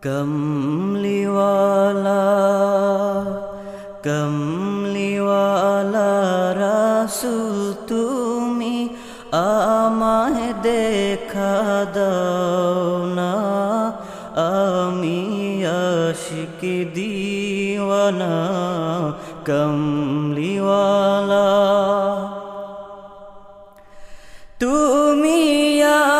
কমলিওয়ালা কমলিওয়ালা রাসূল তুমি আমায় দেখা দাও না, আমি আশিক দিওয়ানা। কমলিওয়ালা তুমি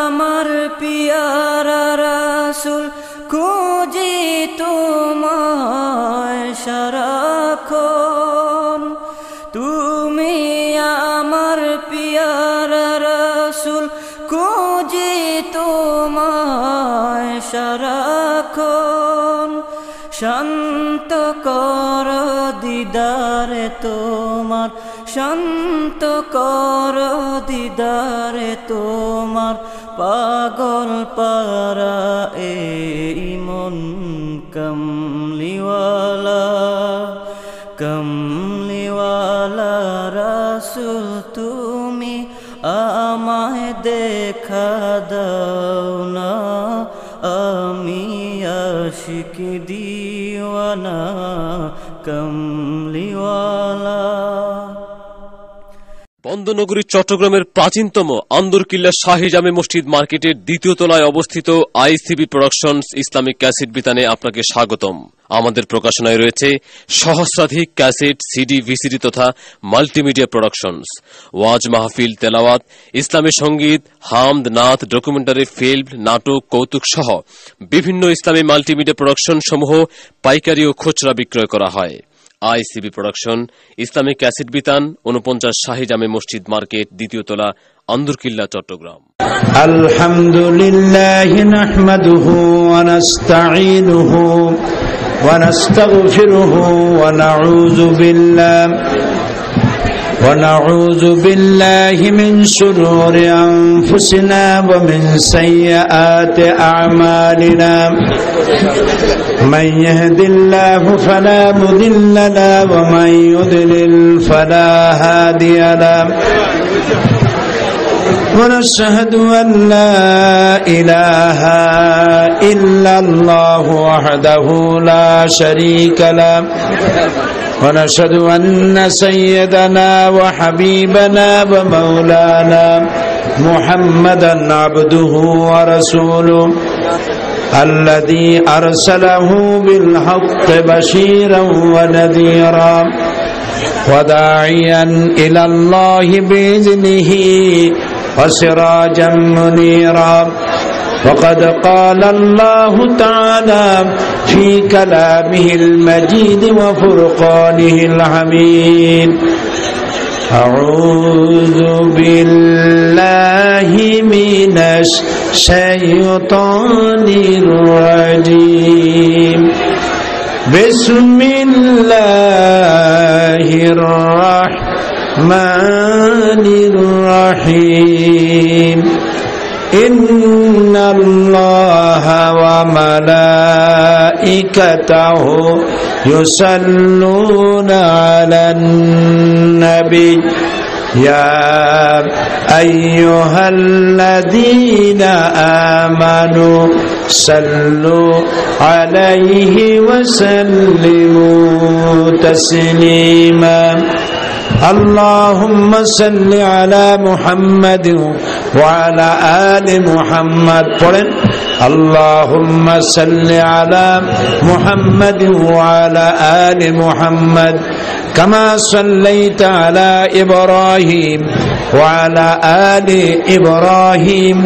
আমার পিয়ারা রাসূল, খুঁজি তোমায় সারাক্ষণ। তুমি আমার পিয়ারা রাসূল, খুঁজি তোমায় সারাক্ষণ। শান্ত কর দিদারে তোমার, শান্ত কর দিদারে তোমার, পাগল পারা এই মন। কমলিওয়ালা কমলিওয়ালা রাসূল তুমি আমায় দেখা দাও না, আমি আশিক দিওয়ানা। কমলিওয়ালা বন্দনগরী চট্টগ্রামের প্রাচীনতম আন্দরকিল্লা শাহী জামে মসজিদ মার্কেটের দ্বিতীয় তলায় অবস্থিত আইসিবি প্রোডাকশনস ইসলামিক ক্যাসেট বিতানে আপনাকে স্বাগতম। আমাদের প্রকাশনায় রয়েছে সহস্রাধিক ক্যাসেট, সিডি, ভিসিডি তথা মাল্টিমিডিয়া প্রোডাকশনস, ওয়াজ মাহফিল, তেলাওয়াত, ইসলামী সঙ্গীত, হামদ, নাত, ডকুমেন্টারি ফিল্ম, নাটক, কৌতুক সহ বিভিন্ন ইসলামী মাল্টিমিডিয়া প্রোডাকশন সমূহ পাইকারি ও খুচরা বিক্রয় করা হয়। আইসিবি প্রোডাকশন ইসলামিক ক্যাসেট বিতান 49 শাহী জামে মসজিদ মার্কেট, দ্বিতীয় তলা, আন্দরকিল্লা, চট্টগ্রাম। আলহামদুলিল্লাহি নাহমাদুহু ওয়া নাস্তাঈনুহু ওয়া নাস্তাগফিরুহু ওয়া নাউযু বিল্লাহি মিন শুরুরি আনফুসিনা ওয়া মিন সাইয়্যাতি আ'মালিনা। من يهد الله فلا مضل له ومن يضلل فلا هادي له، ونشهد أن لا إله إلا الله وحده لا شريك له، ونشهد أن سيدنا وحبيبنا ومولانا محمدا عبده ورسوله الذي أرسله بالحق بشيرا ونذيرا وداعيا إلى الله بإذنه وسراجا منيرا. وقد قال الله تعالى في كلامه المجيد وفرقانه الحميد: أعوذ بالله من الشيطان الرجيم. بسم الله الرحمن الرحيم. إن الله وملائكته يصلون على النبي يا أيها الذين آمنوا صلوا عليه وسلموا تسليما. اللهم صل على محمد وعلى آل محمد. اللهم صل على محمد وعلى آل محمد كما صليت على إبراهيم وعلى آل إبراهيم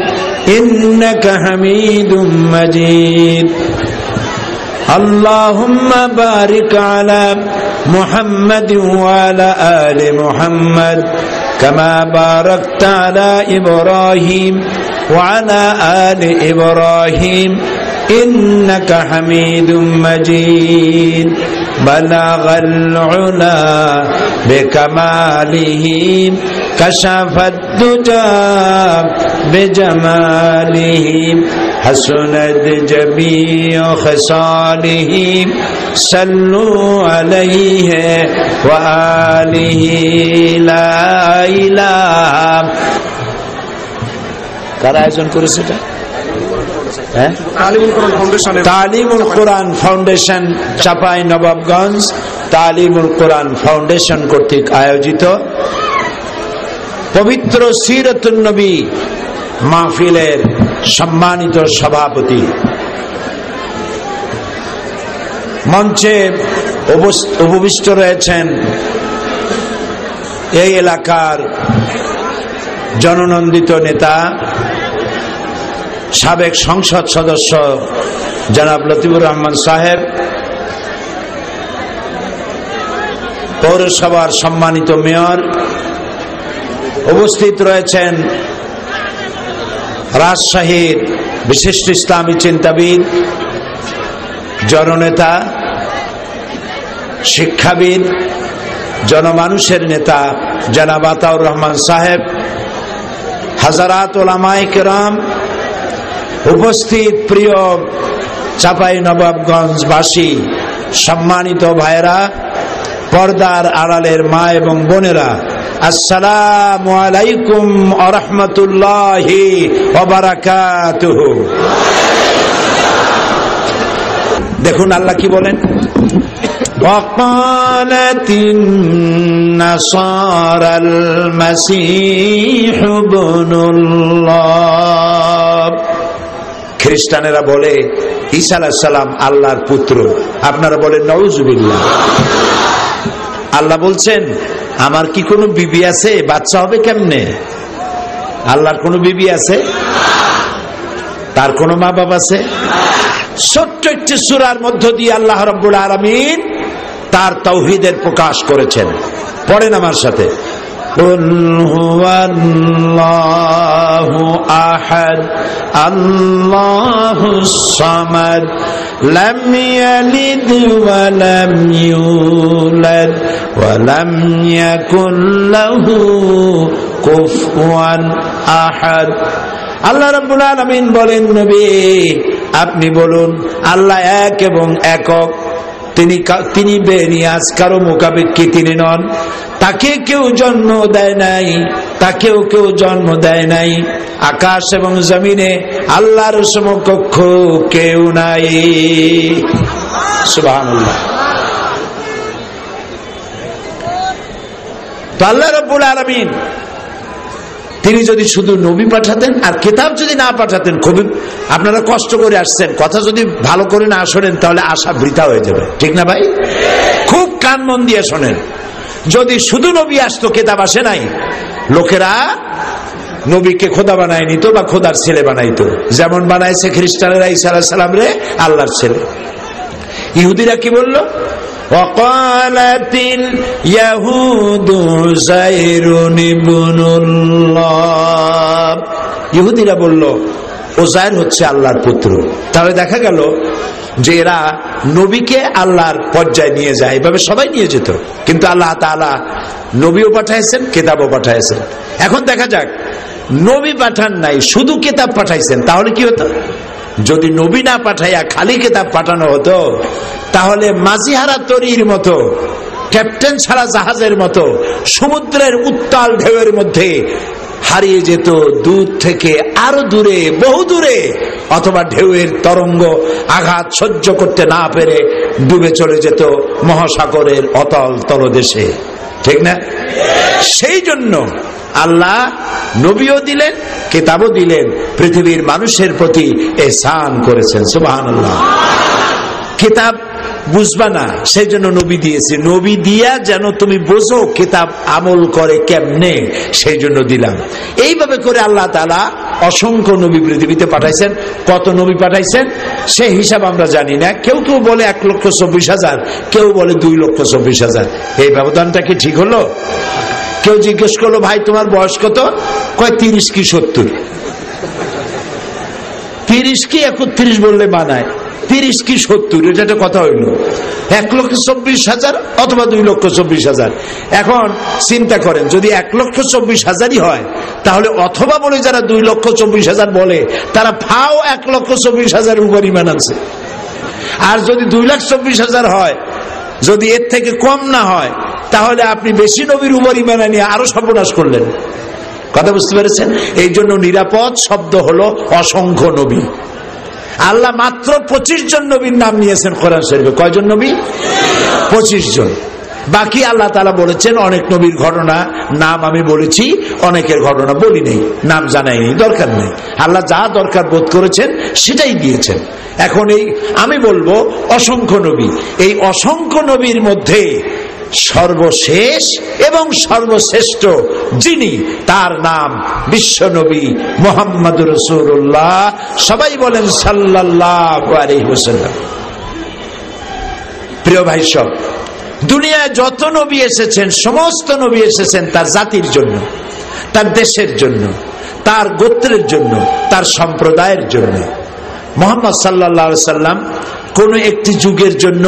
إنك حميد مجيد. اللهم بارك على محمد وعلى آل محمد كما باركت على إبراهيم وعلى آل إبراهيم إنك حميد مجيد. بلغ العلا بكماله كشف الدجى بجماله حسنت جميع خصاله صلوا عليه وآله لا إله. কারা আয়োজন করেছে এটা? তালিমুল কোরআন ফাউন্ডেশন চাপাই নবাবগঞ্জ তালিমুল কোরআন ফাউন্ডেশন কর্তৃক আয়োজিত পবিত্র সিরাতুন নবী মাহফিলের সম্মানিত সভাপতি, মঞ্চে উপবিষ্ট রয়েছেন এই এলাকার জননন্দিত নেতা, সাবেক সংসদ সদস্য জনাব লতিফুর রহমান সাহেব, পৌরসভার সম্মানিত মেয়র, উপস্থিত রয়েছেন রাজশাহীর বিশিষ্ট ইসলামী চিন্তাবিদ, জননেতা, শিক্ষাবিদ, জনমানুষের নেতা জনাব আতাউর রহমান সাহেব, হাজারাত ওলামায়ে কেরাম, উপস্থিত প্রিয় চাপাই নবাবগঞ্জবাসী, সম্মানিত ভাইরা, পর্দার আড়ালের মা এবং বোনেরা, আসসালামু আলাইকুম ওয়া রাহমাতুল্লাহি ওয়া বারাকাতুহু। দেখুন আল্লাহ কি বলেন, وقالت النصارى المسيح ابن الله। খ্রিস্টানেরা বলে ঈসা আলাইহিস সালাম আল্লাহর পুত্র, আপনারা বলেন নাউজুবিল্লাহ। আল্লাহ বলছেন আমার কি কোনো বিবি আছে, বাচ্চা হবে কেমনে? আল্লাহর কোনো বিবি আছে? তার কোনো মা বাবা আছে? ছোট্ট একটি সূরার মধ্য দিয়ে আল্লাহ রাব্বুল আলামিন তার তাওহীদের প্রকাশ করেছেন। পড়েন আমার সাথে, কুল হুয়াল্লাহু আহাদ আল্লাহুস সামাদ লাম ইয়ালিদ ওয়া লাম ইউলাদ ওয়া লাম ইয়াকুল লাহু কুফুয়ান আহাদ। আল্লাহ রাব্বুল আলামিন বলেন, নবী আপনি বলুন আল্লাহ এক এবং একক, তিনি বেনিয়াজ, কারো মোকাবেক্ষী তিনি নন, তাকে কেউ জন্ম দেয় নাই, তাকেও কেউ জন্ম দেয় নাই, আকাশ এবং জমিনে আল্লাহর সমকক্ষ কেউ নাই। সুবহানাল্লাহ। তো আল্লাহ রাব্বুল আলামিন তিনি যদি শুধু নবী পাঠাতেন আর কিতাব যদি না পাঠাতেন, খুবই আপনারা কষ্ট করে আসছেন, কথা যদি ভালো করে না শোনেন তাহলে আশা বৃথা হয়ে যাবে, ঠিক না ভাই? খুব কান মন দিয়ে শোনেন। যদি শুধু নবী আসতো, কিতাব আসে নাই, লোকেরা নবীকে খোদা বানায় নিত বা খোদার ছেলে বানাইতো, যেমন বানাইছে খ্রিস্টানেরা ঈসা আলাইহিস সালাম রে আল্লাহর ছেলে। ইহুদিরা কি বললো? وقالت اليهود عزير ابن الله। ইহুদিরা বলল উজাইর হচ্ছে আল্লাহর পুত্র। তাহলে দেখা গেল যে এরা নবীকে আল্লাহর পর্যায়ে নিয়ে যায়, এভাবে সবাই নিয়ে যেত, কিন্তু আল্লাহ তাআলা নবীও পাঠাইছেন, কিতাবও পাঠাইছেন। এখন দেখা যাক, নবী পাঠান নাই, শুধু কিতাব পাঠাইছেন, তাহলে কি হতো? যদি নবী না পাঠাইয়া খালি কিতাব পাঠানো হতো, তাহলে মাঝিহারা তরীর মতো, ক্যাপ্টেন ছাড়া জাহাজের মতো সমুদ্রের উত্তাল ঢেউয়ের মধ্যে হারিয়ে যেত, দূর থেকে আরো দূরে, বহু দূরে, অথবা ঢেউয়ের তরঙ্গ আঘাত সহ্য করতে না পেরে ডুবে চলে যেত মহাসাগরের অতল তলদেশে, ঠিক না? সেই জন্য আল্লাহ নবীও দিলেন, কিতাবও দিলেন, পৃথিবীর মানুষের প্রতি ইহসান করেছেন। সুবহানাল্লাহ। কিতাব বুঝবা না, সেই জন্য নবী দিয়েছে, নবী দিয়া যেন তুমি বোঝো কিতাব আমল করে কেমনে, সেই জন্য দিলাম। এইভাবে করে আল্লাহ তাআলা অসংখ্য নবী পৃথিবীতে পাঠাইছেন। কত নবী পাঠাইছেন সে হিসাব আমরা জানি না। কেউ কেউ বলে 1,24,000, কেউ বলে 2,24,000। এই ব্যবধানটা কি ঠিক হলো? কেউ জিজ্ঞেস করলো, ভাই তোমার বয়স কত? কয় 30 কি 70। 30 কি 31 বললে মানায়, 30 কি 70, এটা একটা কথা হইল। 1,24,000 অথবা 2,24,000। এখন চিন্তা করেন, যদি 1,24,000ই হয়, তাহলে অথবা বলে যারা 2,24,000 বলে, তারা ফাও 1,24,000 উপর ঈমান আনছে। আর যদি 2,24,000 হয়, যদি এর থেকে কম না হয়, তাহলে আপনি বেশি নবীর উপর ঈমান নিয়ে আরো সর্বনাশ করলেন। কথা বুঝতে পেরেছেন? এই জন্য নিরাপদ শব্দ হলো অসংখ্য নবী। আল্লাহ মাত্র 25 জন নবীর নাম নিয়েছেন কোরআন শরীফে। কয়জন নবী? 25 জন। বাকি আল্লাহ তাআলা বলেছেন অনেক নবীর ঘটনা নাম আমি বলেছি, অনেকের ঘটনা বলি নেই, নাম জানাইনি, দরকার নেই। আল্লাহ যা দরকার বোধ করেছেন সেটাই দিয়েছেন। এখন এই আমি বলবো অসংখ্য নবী, এই অসংখ্য নবীর মধ্যে সর্বশেষ এবং সর্বশ্রেষ্ঠ যিনি, তার নাম বিশ্ব নবী মুহাম্মদুর রাসূলুল্লাহ। সবাই বলেন সাল্লাল্লাহু আলাইহি ওয়াসাল্লাম। প্রিয় ভাই সব, দুনিয়ায় যত নবী এসেছেন সমস্ত নবী এসেছেন তার জাতির জন্য, তার দেশের জন্য, তার গোত্রের জন্য, তার সম্প্রদায়ের জন্য। মুহাম্মদ সাল্লাল্লাহু আলাইহি সাল্লাম কোন একটি যুগের জন্য,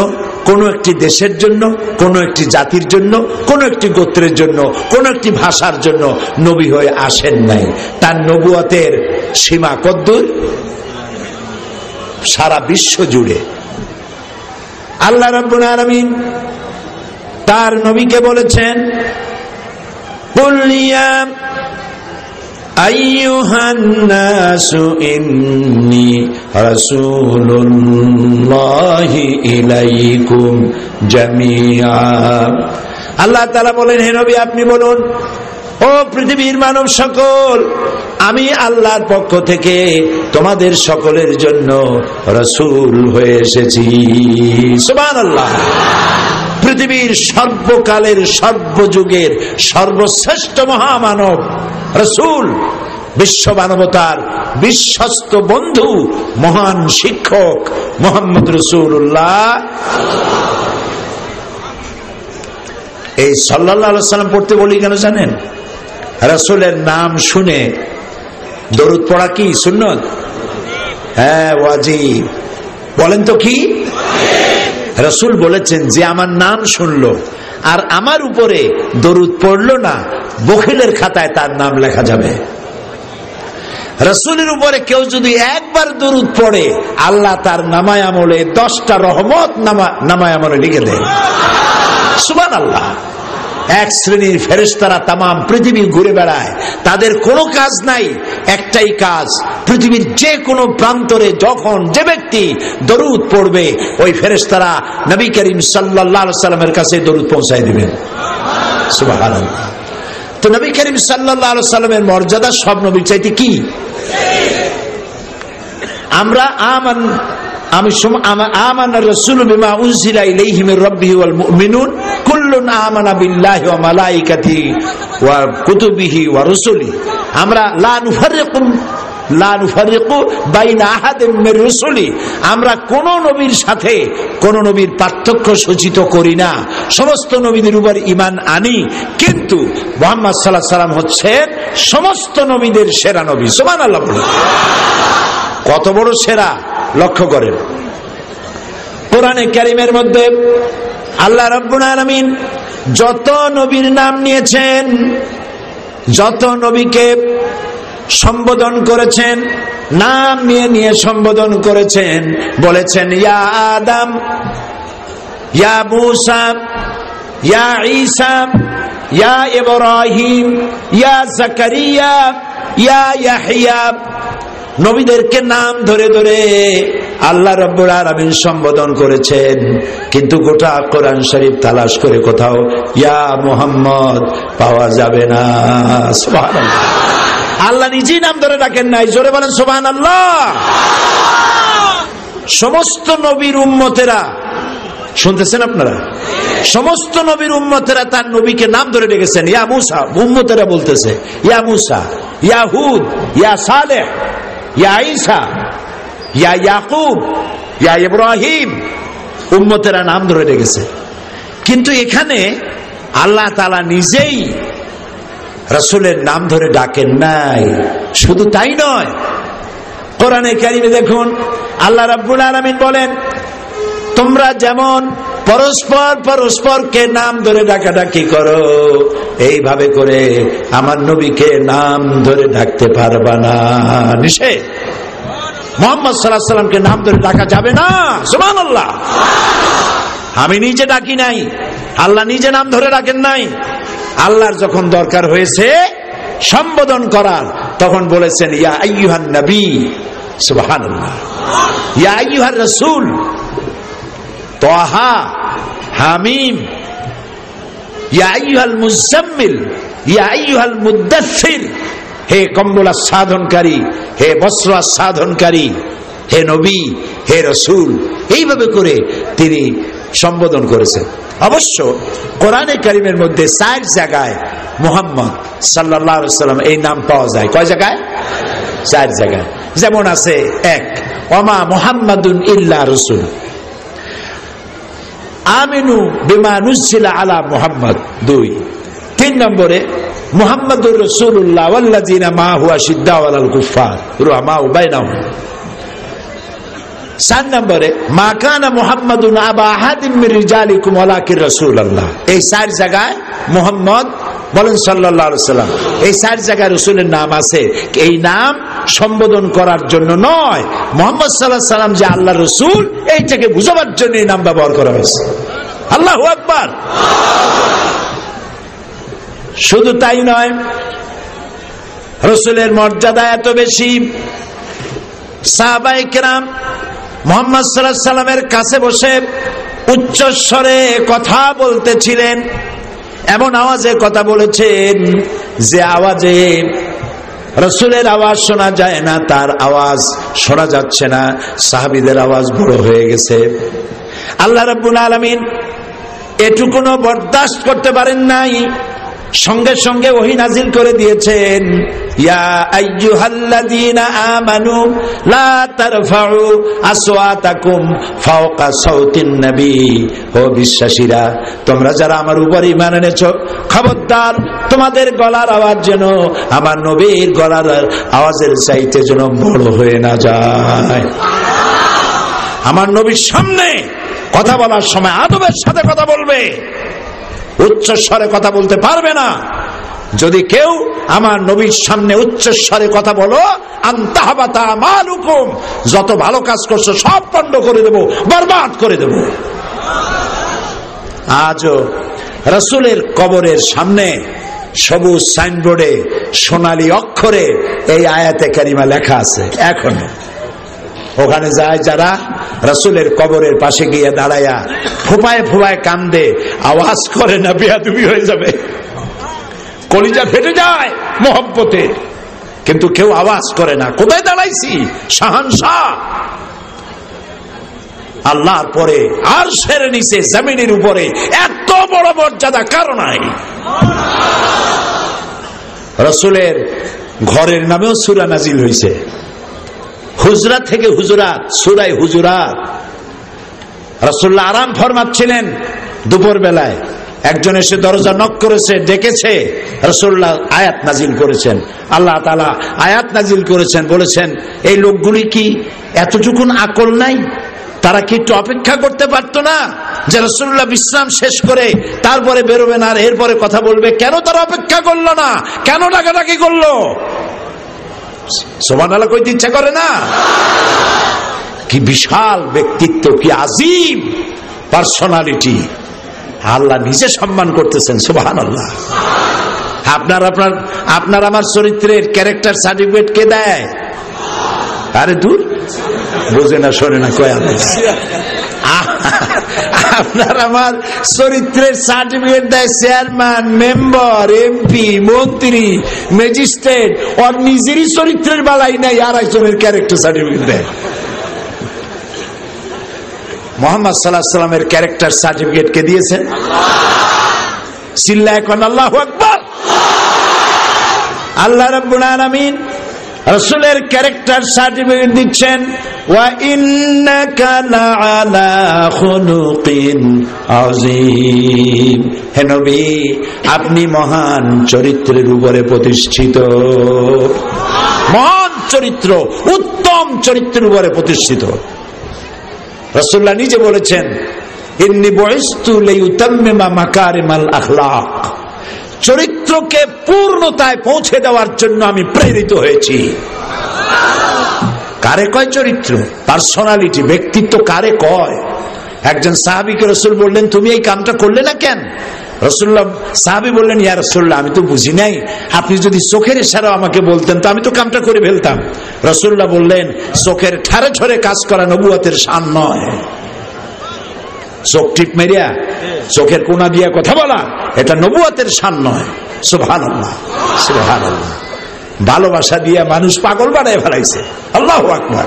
কোন একটি দেশের জন্য, কোন একটি জাতির জন্য, কোন একটি গোত্রের জন্য, কোন একটি ভাষার জন্য নবী হয়ে আসেন নাই। তার নবুয়তের সীমা কদ্দূর? সারা বিশ্ব জুড়ে। আল্লাহ রাব্বুল আলামিন তার নবীকে বলেছেন, কুল ইয়া আইয়ুহান নাসু ইন্নী রাসূলুল্লাহি ইলাইকুম জামিআ। আল্লাহ তাআলা বলেন, হে নবী আপনি বলুন, ও পৃথিবীর মানব সকল, আমি আল্লাহর পক্ষ থেকে তোমাদের সকলের জন্য রাসূল হয়ে এসেছি। সুবহানাল্লাহ। পৃথিবীর সর্বকালের সর্বযুগের সর্বশ্রেষ্ঠ মহামানব রাসূল, বিশ্ব মানবতার বিশ্বস্ত বন্ধু, মহান শিক্ষক মুহাম্মদ রাসূলুল্লাহ। এই সাল্লাল্লাহু আলাইহি ওয়াসাল্লাম পড়তে বলি কেন জানেন? রাসূলের নাম শুনে দরুদ পড়া কি সুন্নত? হ্যাঁ, ওয়াজিব। বলেন তো কি? রাসূল বলেছেন যে আমার নাম শুনলো আর আমার উপরে দরুদ পড়লো না, বখিলের খাতায় তার নাম লেখা যাবে। রাসূলের উপরে কেউ যদি একবার দরুদ পড়ে, আল্লাহ তার নামায় আমলে 10টা রহমত নামায় আমলে লিখে দেয়। সুবহানাল্লাহ। এক শ্রেণীর ফেরেশতারা তামাম পৃথিবী ঘুরে বেড়ায়, তাদের কোনো কাজ নাই, একটাই কাজ, পৃথিবীর যে কোনো প্রান্তরে যখন যে ব্যক্তি দরুদ পড়বে ওই ফেরেশতারা নবী করিম সাল্লাল্লাহু আলাইহি সাল্লামের কাছে দরুদ পৌঁছায় দিবেন। সুবহানাল্লাহ। তো নবী করিম সাল্লাল্লাহু আলাইহি সাল্লামের মর্যাদা সব নবীর চাইতে কি? আমরা আমানা রাসূলু বিমা উনজিলা ইলাইহি মির রাব্বিহি ওয়াল মুমিনুন কুল্লুন আমানা বিল্লাহি ওয়া মালাইকাতিহি ওয়া কুতুবিহি ওয়া রুসুলিহি। আমরা লা নুফাররিকু বাইনা আহাদিন মির রুসুলি, আমরা কোন নবীর সাথে কোন নবীর পার্থক্য সূচিত করি না, সমস্ত নবীদের উপর ঈমান আনি। কিন্তু মুহাম্মদ সাল্লাল্লাহু আলাইহি সাল্লাম হচ্ছেন সমস্ত নবীদের সেরা নবী। সুবহানাল্লাহ। কত বড় সেরা লক্ষ্য করেন। কোরআনে কারীমের মধ্যে আল্লাহ রাব্বুল আলামিন যত নবীর নাম নিয়েছেন, যত নবীকে সম্বোধন করেছেন, নাম নিয়ে নিয়ে সম্বোধন করেছেন, বলেছেন ইয়া আদম, ইয়া মূসা, ইয়া ঈসা, ইয়া ইব্রাহিম, ইয়া জাকারিয়া, ইয়া ইয়াহইয়া। নবীদেরকে নাম ধরে ধরে আল্লাহ রাব্বুল আলামিন সম্বোধন করেছেন, কিন্তু গোটা কোরআন শরীফ তালাশ করে কোথাও ইয়া মুহাম্মদ পাওয়া যাবে না। সুবহানাল্লাহ। আল্লাহ নিজেই নাম ধরে ডাকেন নাই। জোরে বলেন সুবহানাল্লাহ। সমস্ত নবীর উম্মতেরা, শুনতেছেন আপনারা? সমস্ত নবীর উম্মতেরা তার নবীকে নাম ধরে ডেকেছেন। ইয়া মূসা, উম্মতেরা বলতেছে ইয়া মূসা, ইয়া হুদ, ইয়া সালেহ, ইয়া ঈসা, ইয়া ইয়াকুব, ইয়া ইব্রাহিম, উম্মতেরা নাম ধরে ডেকেছে। কিন্তু এখানে আল্লাহ তাআলা নিজেই রাসূলের নাম ধরে ডাকেন নাই। শুধু তাই নয়, কোরআনে কারীমে দেখুন আল্লাহ রাব্বুল আলামিন বলেন, তোমরা যেমন পরস্পর পরস্পরকে নাম ধরে ডাকাডাকি করো, এইভাবে করে আমার নবীকে নাম ধরে ডাকতে পারবা না। নিষেধ। মুহাম্মদ সাল্লাল্লাহু আলাইহি সাল্লামকে নাম ধরে ডাকা যাবে না। সুবহানাল্লাহ। আমি নিজে ডাকি নাই, আল্লাহ নিজে নাম ধরে ডাকেন নাই। আল্লাহর যখন দরকার হয়েছে সম্বোধন করার, তখন বলেছেন ইয়া আইয়ুহান নবী। সুবহানাল্লাহ। ইয়া আইয়ুহার রাসূল, তাহা, হামিম, ইয়া আইয়ুহাল মুজাম্মিল, ইয়া আইয়ুহাল মুদ্দাসসির, হে কম্বল আচ্ছাদনকারী, হে বস্ত্র আচ্ছাদনকারী, হে নবী, হে রাসূল, এইভাবে করে তিনি সম্বোধন করেছেন। অবশ্য কোরআনে কারীমের মধ্যে 4 জায়গায় মুহাম্মদ সাল্লাল্লাহু আলাইহি ওয়াসাল্লাম এই নাম পাওয়া যায়। কয় জায়গায়? 4 জায়গায়। যেমন আছে 1, ওমা মুহাম্মাদুন ইল্লা রাসূল, আমিনু বিমা নুজিলা আলা মুহাম্মদ। 2, 3 নম্বরে মুহাম্মাদুর রাসূলুল্লাহ ওয়াল্লাযিনা মাআহু আশিদ্দাউ আলাল কুফফার রুহামাউ বাইনাহুম। 4 নম্বরে মা কানা মুহাম্মাদুন আবা আহাদিম মির রিজালিকুম ওয়ালাকিন রাসূলুল্লাহ। এই 4 জায়গায় মুহাম্মদ বলেন সাল্লাল্লাহু আলাইহি ওয়াসাল্লাম, এই 4 জায়গায় রাসূলের নাম আছে। এই নাম সম্বোধন করার জন্য নয়, মুহাম্মদ সাল্লাল্লাহু আলাইহি ওয়াসাল্লাম যে আল্লাহর রাসূল এইটাকে বুঝাবার জন্য এই নাম ব্যবহার করা হয়েছে। আল্লাহু আকবার। শুধু তাই নয়, রাসূলের মর্যাদা এত বেশি, সাহাবায়ে কেরাম মুহাম্মদ সাল্লাল্লাহু আলাইহি ওয়াসাল্লামের কাছে বসে উচ্চ স্বরে কথা বলতেছিলেন। এমন আওয়াজে কথা বলেছেন যে আওয়াজে রাসূলের আওয়াজ শোনা যায় না, তার আওয়াজ শোনা যাচ্ছে না, সাহাবীদের আওয়াজ বড় হয়ে গেছে। আল্লাহ রাব্বুল আলামিন এটুকুনো বরদাস্ত করতে পারেন নাই, সঙ্গে সঙ্গে ওহী নাজিল করে দিয়েছেন, ইয়া আইয়ুহাল্লাযীনা আমানু লা তারফাউ আসওয়াতাকুম ফাওকা সাউতিন নবী। ও বিশ্বাসীরা, তোমরা যারা আমার উপর ঈমান এনেছো, খবরদার তোমাদের গলার আওয়াজ যেন আমার নবীর গলার আওয়াজের চাইতে যেন বড় হয়ে না যায়। আমার নবীর সামনে কথা বলার সময় আদবের সাথে কথা বলবে, উচ্চ স্বরে কথা বলতে পারবে না। যদি কেউ আমার নবীর সামনে উচ্চ স্বরে কথা বলো, আনতাহাবাতা আমালুকুম, যত ভালো কাজ করছো সব পণ্ড করে দেব, বরবাদ করে দেব। আজও রাসূলের কবরের সামনে সবুজ সাইনবোর্ডে সোনালী অক্ষরে এই আয়াতে কারিমা লেখা আছে। এখনো ওখানে যায় যারা, রাসূলের কবরের পাশে গিয়ে দাঁড়ায়া ফুপায় ফুপায় কান্দে, আওয়াজ করে না, বেয়াদবি হয়ে যাবে, কলিজা ফেটে যায় মহব্বতে, কিন্তু কেউ আওয়াজ করে না। কোথায় দাঁড়াইছি? শাহানশাহ আল্লাহর পরে আরশের নিচে জমিনের উপরে এত বড় মর্যাদা কারো নাই। রাসূলের ঘরের নামেও সূরা নাজিল হয়েছে, হুজরাত থেকে হুজুরাত, সূরায়ে হুজুরাত। রাসূলুল্লাহ আরাম ফরমাচ্ছিলেন দুপুর বেলায়, একজন এসে দরজা নক করেছে, ডেকেছে, রাসূলুল্লাহ আয়াত নাজিল করেছেন। আল্লাহ তাআলা আয়াত নাজিল করেছেন, বলেছেন এই লোকগুলি কি এতটুকুন আকল নাই? তারা কি একটু অপেক্ষা করতে পারতো না যে রাসূলুল্লাহ বিশ্রাম শেষ করে তারপরে বেরোবেন আর এরপরে কথা বলবে? কেন তারা অপেক্ষা করলো না? কেন ডাকাডাকি করলো? সুবহানাল্লাহ কইতে ইচ্ছা করে না? কি বিশাল ব্যক্তিত্ব, কি আজিম পার্সোনালিটি, আল্লাহ নিজে সম্মান করতেছেন। সুবহানাল্লাহ। আপনার আমার চরিত্রের ক্যারেক্টার সার্টিফিকেট কে দেয়? আরে দূর, বোঝে না, শোনে না, কয় আপনার আমার চরিত্রের সার্টিফিকেট দেয় চেয়ারম্যান, মেম্বার, এমপি, মন্ত্রী, ম্যাজিস্ট্রেট। ওর নিজেরই চরিত্রের বেলায় নাই, আর একজনের ক্যারেক্টার সার্টিফিকেট দেয়। মুহাম্মদ সাল্লাল্লাহু আলাইহি ওয়াসাল্লামের ক্যারেক্টার সার্টিফিকেট কে দিয়েছেন? চিল্লায় কোন আল্লাহু আকবার। আল্লাহ রাব্বুল আলামিন রাসূলের ক্যারেক্টার সার্টিফিকেট দিচ্ছেন, ওয়া ইন্নাকা লাআলা খুলুকিন আযীম। হে নবী, আপনি মহান চরিত্রের উপরে প্রতিষ্ঠিত, মহান চরিত্র, উত্তম চরিত্রের উপরে প্রতিষ্ঠিত। রাসূলুল্লাহ নিজে বলেছেন, ইন্নী বুইসতু লিউতাম্মিমা মাকারিমাল আখলাক, চরিত্রকে পূর্ণতায় পৌঁছে দেওয়ার জন্য আমি প্রেরিত হয়েছি। কারে কয় চরিত্র? পার্সোনালিটি, ব্যক্তিত্ব কারে কয়? একজন সাহাবীকে রাসূল বললেন, তুমি এই কামটা করলে না কেন? রাসূলুল্লাহ সাহাবী বললেন, ইয়া রাসূলুল্লাহ, আমি তো বুঝি নাই, আপনি যদি চোখের ইশারা আমাকে বলতেন তো আমি তো কামটা করে ফেলতাম। রাসূলুল্লাহ বললেন, চোখের ঠারে ঠরে কাজ করা নবুয়তের শান নয়। চোখ টিপ মেরিয়া চোখের কোনা দিয়া কথা বলা এটা নবুয়তের শান নয়। সুবহানাল্লাহ, সুবহানাল্লাহ। ভালোবাসা দিয়া মানুষ পাগল বানায় ফেলাইছে। আল্লাহু আকবার।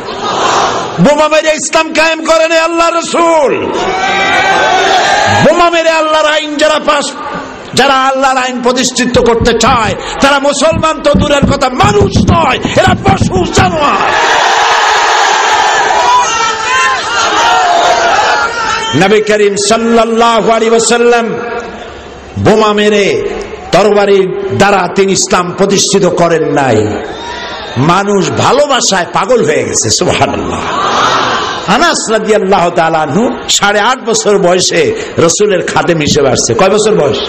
বোমা মেরে ইসলাম কায়েম করেন আল্লাহ রাসূল। বোমা মেরে আল্লাহর আইন যারা আল্লাহর আইন প্রতিষ্ঠিত করতে চায় তারা মুসলমান তো দূরের কথা, মানুষ নয়, এরা পশু জানোয়ার। নবী করিম সাল্লাল্লাহু আলাইহি ওয়াসাল্লাম বোমা মেরে তরবারির দ্বারা তিনি ইসলাম প্রতিষ্ঠিত করেন নাই, মানুষ ভালোবাসায় পাগল হয়ে গেছে। সুবহানাল্লাহ। আনাস রাদিয়াল্লাহু তাআলা আনহু 8.5 বছর বয়সে রাসূলের খাদেম হিসেবে আসছে। কয় বছর বয়স?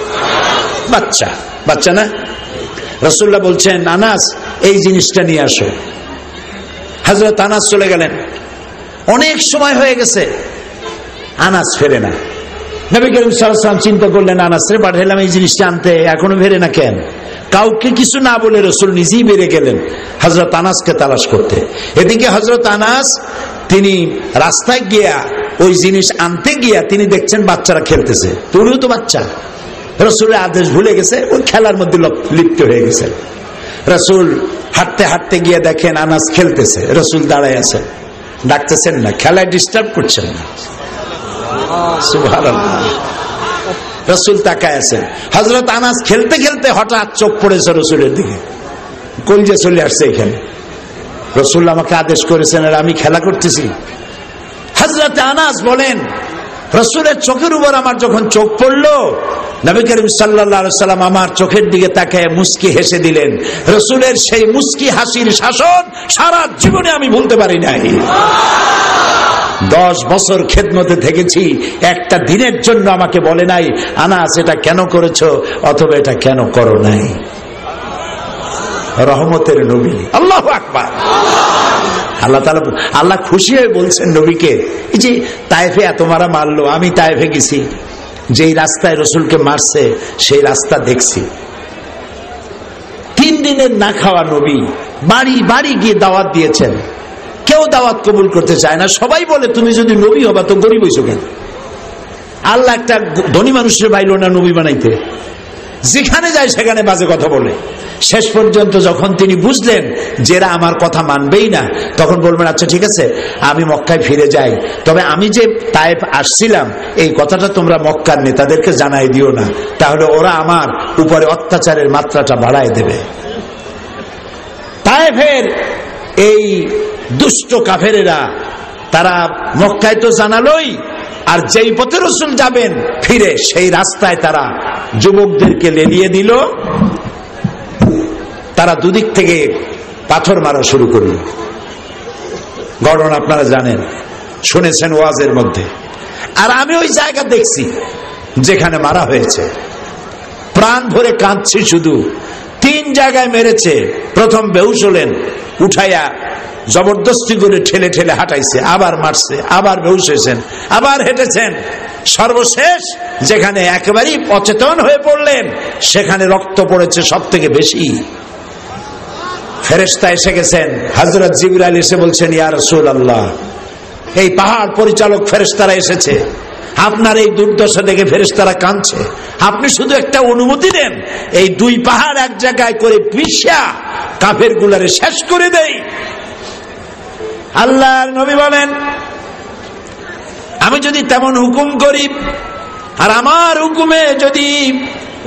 বাচ্চা না? রাসূলুল্লাহ বলছেন, আনাস এই জিনিসটা নিয়ে আসো। হযরত আনাস চলে গেলেন। অনেক সময় হয়ে গেছে, আনাস ফেরে না। নবী করিম সাল্লাল্লাহু আলাইহি ওয়াসাল্লাম চিন্তা করলেন, আনাসরে পাঠাইলাম এই জিনিসটা আনতে, এখনো ফেরে না কেন? কাউকে কিছু না বলে রাসূল নিজেই বেরিয়ে গেলেন হযরত আনাসকে তালাশ করতে। এদিকে হযরত আনাস তিনি রাস্তায় গিয়া ওই জিনিস আনতে গিয়া তিনি দেখছেন বাচ্চারা খেলতেছে, তুমিও তো বাচ্চা। রাসূলের আদেশ ভুলে গেছে, ওই খেলার মধ্যে লিপ্ত হয়ে গেছে। রাসূল হাঁটতে হাঁটতে গিয়ে দেখেন আনাস খেলতেছে, রাসূল দাঁড়ায় আছেন, ডাকতেছেন না, খেলায় ডিস্টার্ব করছেন না। সুবহানাল্লাহ। রাসূল তাকায় আছেন। হযরত আনাস খেলতে খেলতে হঠাৎ চোখ পড়েছে রাসূলের দিকে, কলিজা চলে আসছে এখানে। রাসূল আমাকে আদেশ করেছেন আর আমি খেলা করতেছি। হযরত আনাস বলেন, রাসূলের চোখের উপর আমার যখন চোখ পড়লো, নবী করিম সাল্লাল্লাহু আলাইহি ওয়াসাল্লাম আমার চোখের দিকে তাকায় মুস্কি হেসে দিলেন। রাসূলের সেই মুস্কি হাসির শাসন সারা জীবনে আমি ভুলতে পারি নাই। 10 বছর খেদমতে থেকেছি, একটা দিনের জন্য আমাকে বলে নাই আনাস এটা কেন করেছো অথবা এটা কেন করো নাই। রহমতের নবী। আল্লাহু আকবার। আল্লাহ খুশি হয়ে বলছেন নবীকে, এই যে তায়েফে এত মারা মারলো, আমি তায়েফে গেছি, যেই রাস্তায় রসুলকে মারছে সেই রাস্তা দেখছি। 3 দিনের না খাওয়া নবী বাড়ি বাড়ি গিয়ে দাওয়াত দিয়েছেন, কেউ দাওয়াত কবুল করতে চায় না। সবাই বলে তুমি যদি নবী হবা তো গরিব হইছো কেন? আল্লাহ একটা ধনী মানুষের বাইলো না নবী বানাইতে, যেখানে যায় সেখানে বাজে কথা বলে। শেষ পর্যন্ত যখন তিনি বুঝলেন যেরা আমার কথা মানবেই না, তখন বলবেন আচ্ছা ঠিক আছে আমি মক্কায় ফিরে যাই, তবে আমি যে তায়েফ আসছিলাম এই কথাটা তোমরা মক্কার নেতাদেরকে জানাই দিও না, তাহলে ওরা আমার উপরে অত্যাচারের মাত্রাটা বাড়ায় দেবে। তায়েফের এই দুষ্ট কাফেরেরা তারা মক্কায় তো জানালোই, আর যেই পথে রাসূল যাবেন ফিরে সেই রাস্তায় তারা যুবকদেরকে লেলিয়ে দিল। তারা দুদিক থেকে পাথর মারা শুরু করল। ঘটনা আপনারা জানেন, শুনেছেন ওয়াজের মধ্যে। আর আমি ওই জায়গা দেখছি যেখানে মারা হয়েছে, প্রাণ ভরে কাঁদছি। শুধু 3 জায়গায় মেরেছে। প্রথম বেহুশ হলেন, উঠাইয়া জবরদস্তি করে ঠেলে ঠেলে হাঁটাইছে, আবার মারছে, আবার বেহুশ হয়েছেন, আবার হেঁটেছেন। সর্বশেষ যেখানে একেবারেই অচেতন হয়ে পড়লেন সেখানে রক্ত পড়েছে সব থেকে বেশি। ফেরেশতা এসে গেছেন, হযরত জিবরাইল এসে বলছেন ইয়া রাসূলুল্লাহ, এই পাহাড় পরিচালক ফেরেশতারা এসেছে, আপনার এই দুর্দশা দেখে ফেরেশতারা কাঁদছে, আপনি শুধু একটা অনুমতি দেন, এই 2 পাহাড় এক জায়গায় করে পিষা কাফের গুলারে শেষ করে দেই। আল্লাহর নবী বলেন আমি যদি তেমন হুকুম করি আর আমার হুকুমে যদি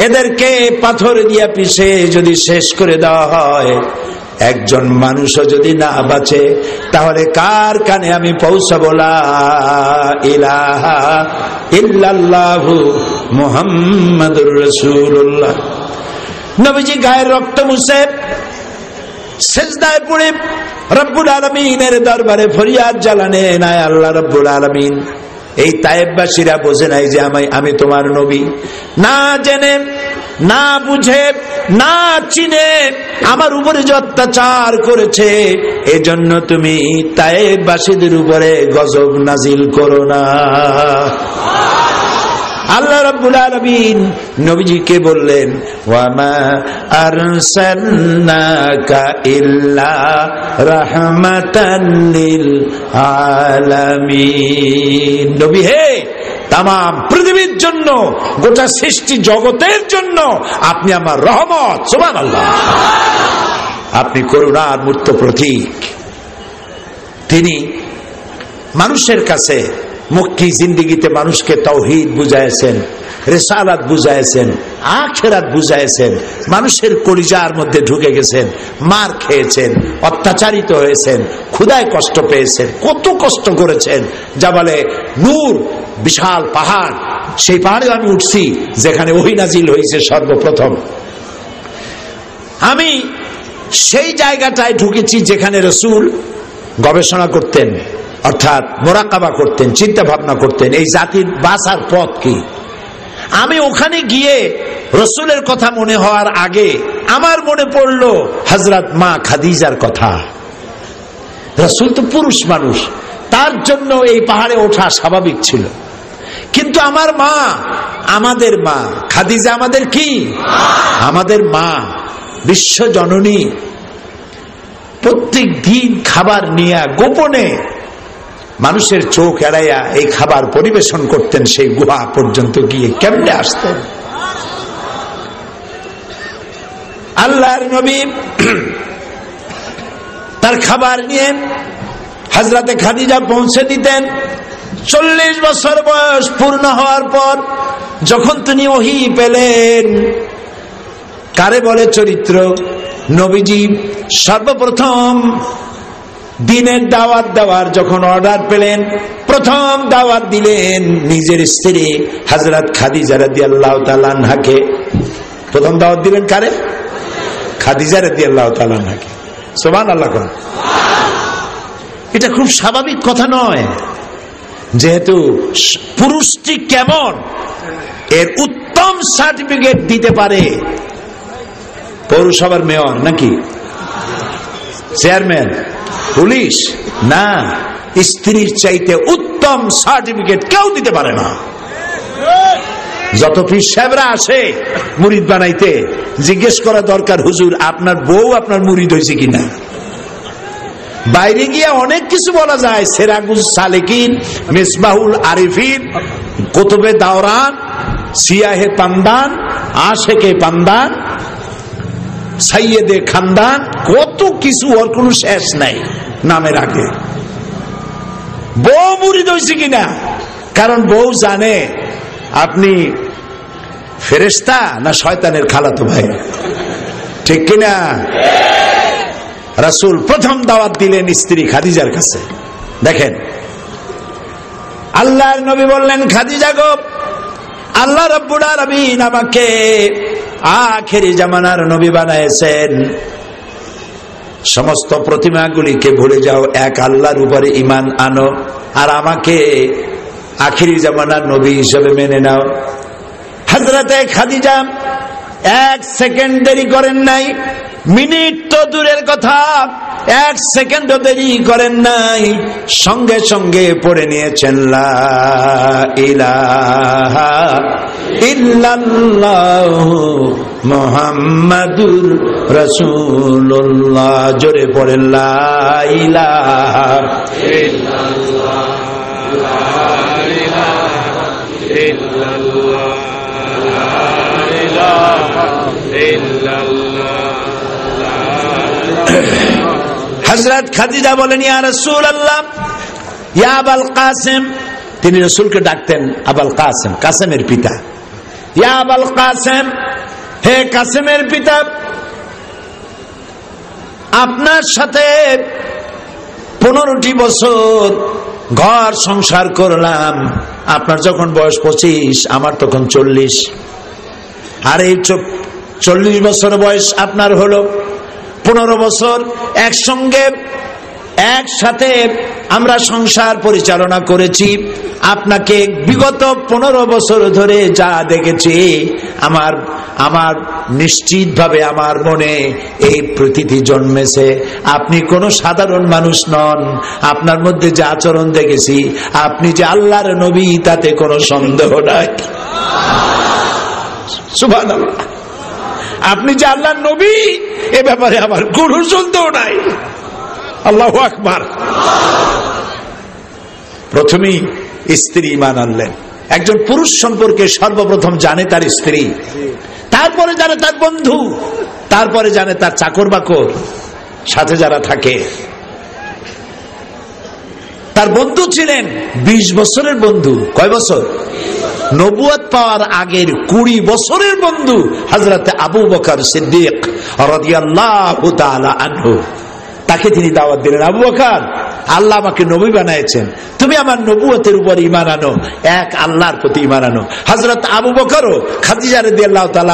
এদেরকে পাথর দিয়া পিষে যদি শেষ করে দেওয়া হয়, একজন মানুষও যদি না বাঁচে, তাহলে কার কানে আমি পৌঁছাবো লা ইলাহা ইল্লাল্লাহু মুহাম্মাদুর রাসূলুল্লাহ। নবীজি গায়ের রক্ত মুছে সিজদায় পড়ে রব্বুল আলামিনের দরবারে ফরিয়াদ জানালেন, আয় আল্লাহ রব্বুল আলামিন, এই তায়েফবাসীরা বোঝে নাই যে আমি তোমার নবী, না জেনে না বুঝে না চিনে আমার উপরে যে অত্যাচার করেছে, এজন্য তুমি তায়েফবাসীদের উপরে গজব নাজিল করো না। আল্লাহ রাব্বুল আলামিন নবীজিকে বললেন, ওয়ামা আরসালনাকা ইল্লা রাহমাতান লিল আলামিন। নবী হে, তাম পৃথিবীর জন্য, গোটা সৃষ্টি জগতের জন্য আপনি আমার রহমত। সুবহানাল্লাহ। আপনি করুণার মূর্ত প্রতীক। তিনি মানুষের কাছে মক্কি জিন্দেগিতে মানুষকে তাওহীদ বুঝাইছেন, রিসালাত বুঝাইছেন, আখিরাত বুঝাইছেন, মানুষের কলিজার মধ্যে ঢুকে গেছেন, মার খেয়েছেন, অত্যাচারিত হয়েছেন, ক্ষুধায় কষ্ট পেয়েছেন, কত কষ্ট করেছেন। জাবালে নূর বিশাল পাহাড়, সেই পাহাড়ে আমি উঠছি যেখানে ওহী নাজিল হয়েছে সর্বপ্রথম। আমি সেই জায়গাটায় ঢুকেছি যেখানে রাসূল গবেষণা করতেন, অর্থাৎ মোরাকাবা করতেন, চিন্তা ভাবনা করতেন এই জাতির বাঁচার পথ কি। আমি ওখানে গিয়ে রাসূলের কথা মনে হওয়ার আগে আমার মনে পড়ল হযরত মা খাদিজার কথা। রাসূল তো পুরুষ মানুষ, তার জন্য এই পাহাড়ে ওঠা স্বাভাবিক ছিল, কিন্তু আমার মা, আমাদের মা খাদিজা আমাদের কি? আমাদের মা, বিশ্ব জননী, প্রত্যেক দিন খাবার নিয়ে গোপনে মানুষের চোখ এড়াইয়া এই খাবার পরিবেশন করতেন। সেই গুহা পর্যন্ত গিয়ে কেমনে আসতেন? আল্লাহর নবী তার খাবার নিয়ে হযরতে খাদিজা পৌঁছে দিতেন। 40 বছর বয়স পূর্ণ হওয়ার পর যখন তিনি ওহী পেলেন, কারে বলে চরিত্র, নবীজি সর্বপ্রথম দিনের দাওয়াত দেওয়ার যখন অর্ডার পেলেন, প্রথম দাওয়াত দিলেন নিজের স্ত্রী হযরত খাদিজা রাদিয়াল্লাহু তাআলা আনহাকে। প্রথম দাওয়াত দিলেন কারে? খাদিজা রাদিয়াল্লাহু তাআলা আনহাকে। সুবহানাল্লাহ। এটা খুব স্বাভাবিক কথা নয়, যেহেতু পুরুষটি কেমন এর উত্তম সার্টিফিকেট দিতে পারে পৌরসভার মেয়র নাকি চেয়ারম্যান, পুলিশ না, স্ত্রীর চাইতে উত্তম সার্টিফিকেট কেউ দিতে পারে না। যত পীর সাহেবরা আসে মুরিদ বানাইতে, জিজ্ঞেস করা দরকার, হুজুর আপনার বউ আপনার মুরিদ হয়েছে কিনা। বাইরে গিয়ে অনেক কিছু বলা যায়, সেরাগুল সালেকিন, মিসবাহুল আরিফিন, কুতুবে দাওরান, সিয়াহে পান্দান, আশেকে পান্দান, সাইয়েদে খানদান, কত কিছু, ওর কোনো শেষ নাই নামের আগে। বউ মুরিদ হয়েছে কিনা, কারণ বউ জানে আপনি ফেরেশতা না শয়তানের খালাতো ভাই, ঠিক কিনা? রাসূল প্রথম দাওয়াত দিলেন স্ত্রী খাদিজার কাছে। দেখেন, আল্লাহর নবী বললেন, খাদিজা গো, আল্লাহ রাব্বুল আলামিন আমাকে আখেরি জামানার নবী বানাইছেন। সমস্ত প্রতিমাগুলিকে ভুলে যাও, এক আল্লাহর উপরে ঈমান আনো, আর আমাকে আখেরি জামানার নবী হিসেবে মেনে নাও। হযরতে খাদিজা 1 সেকেন্ড দেরি করেন নাই, মিনিট তো দূরের কথা, 1 সেকেন্ডও দেরি করেন নাই, সঙ্গে সঙ্গে পড়ে নিয়েছেন লা ইলাহা ইল্লাল্লাহু মুহাম্মাদুর রাসূলুল্লাহ। জোরে পড়েন লা ইলাহা ইল্লাল্লাহ, লা ইলাহা ইল্লাল্লাহ, লা ইলাহা ইল্লাল্লাহ। হযরত খাদিজা বলেন, ইয়া রাসূলুল্লাহ, ইয়া আবুল কাসিম। তিনি রাসূলকে ডাকতেন আবুল কাসিম, কাসেমের পিতা। ইয়া আবুল কাসিম, হে কাসেমের পিতা, আপনার সাথে 15টি বছর ঘর সংসার করলাম। আপনার যখন বয়স 25, আমার তখন 40, আর এই 40 বছর বয়স আপনার হলো, 15 বছর একসঙ্গে একসাথে আমরা সংসার পরিচালনা করেছি। আপনাকে বিগত 15 বছর ধরে যা দেখেছি, আমার নিশ্চিতভাবে আমার মনে এই প্রতীতি জন্মেছে আপনি কোনো সাধারণ মানুষ নন। আপনার মধ্যে যে আচরণ দেখেছি, আপনি যে আল্লাহর নবী, তাতে কোনো সন্দেহ নাই। সুবহানাল্লাহ। আপনি যে আল্লাহর নবী, এ ব্যাপারে আমার কোনো সন্দেহ নাই। আল্লাহু আকবার। প্রথমেই স্ত্রী ঈমান আনলেন। একজন পুরুষ সম্পর্কে সর্বপ্রথম জানে তার স্ত্রী, তারপরে জানে তার বন্ধু, তারপরে জানে তার চাকর বাকর, সাথে যারা থাকে। তার বন্ধু ছিলেন 20 বছরের বন্ধু। কয় বছর? নবুয়ত পাওয়ার আগের 20 বছরের বন্ধু হযরত আবু বকর সিদ্দিক রাদিয়াল্লাহু তাআলা আনহু। তাকে তিনি দাওয়াত দিলেন, আবু বকর, আল্লাহ আমাকে নবী বানাইছেন, তুমি আমার নবুয়তের উপর ঈমান আনো, এক আল্লাহর প্রতি ঈমান আনো। হযরত আবু বকরও খাদিজা রাদিয়াল্লাহু তাআলা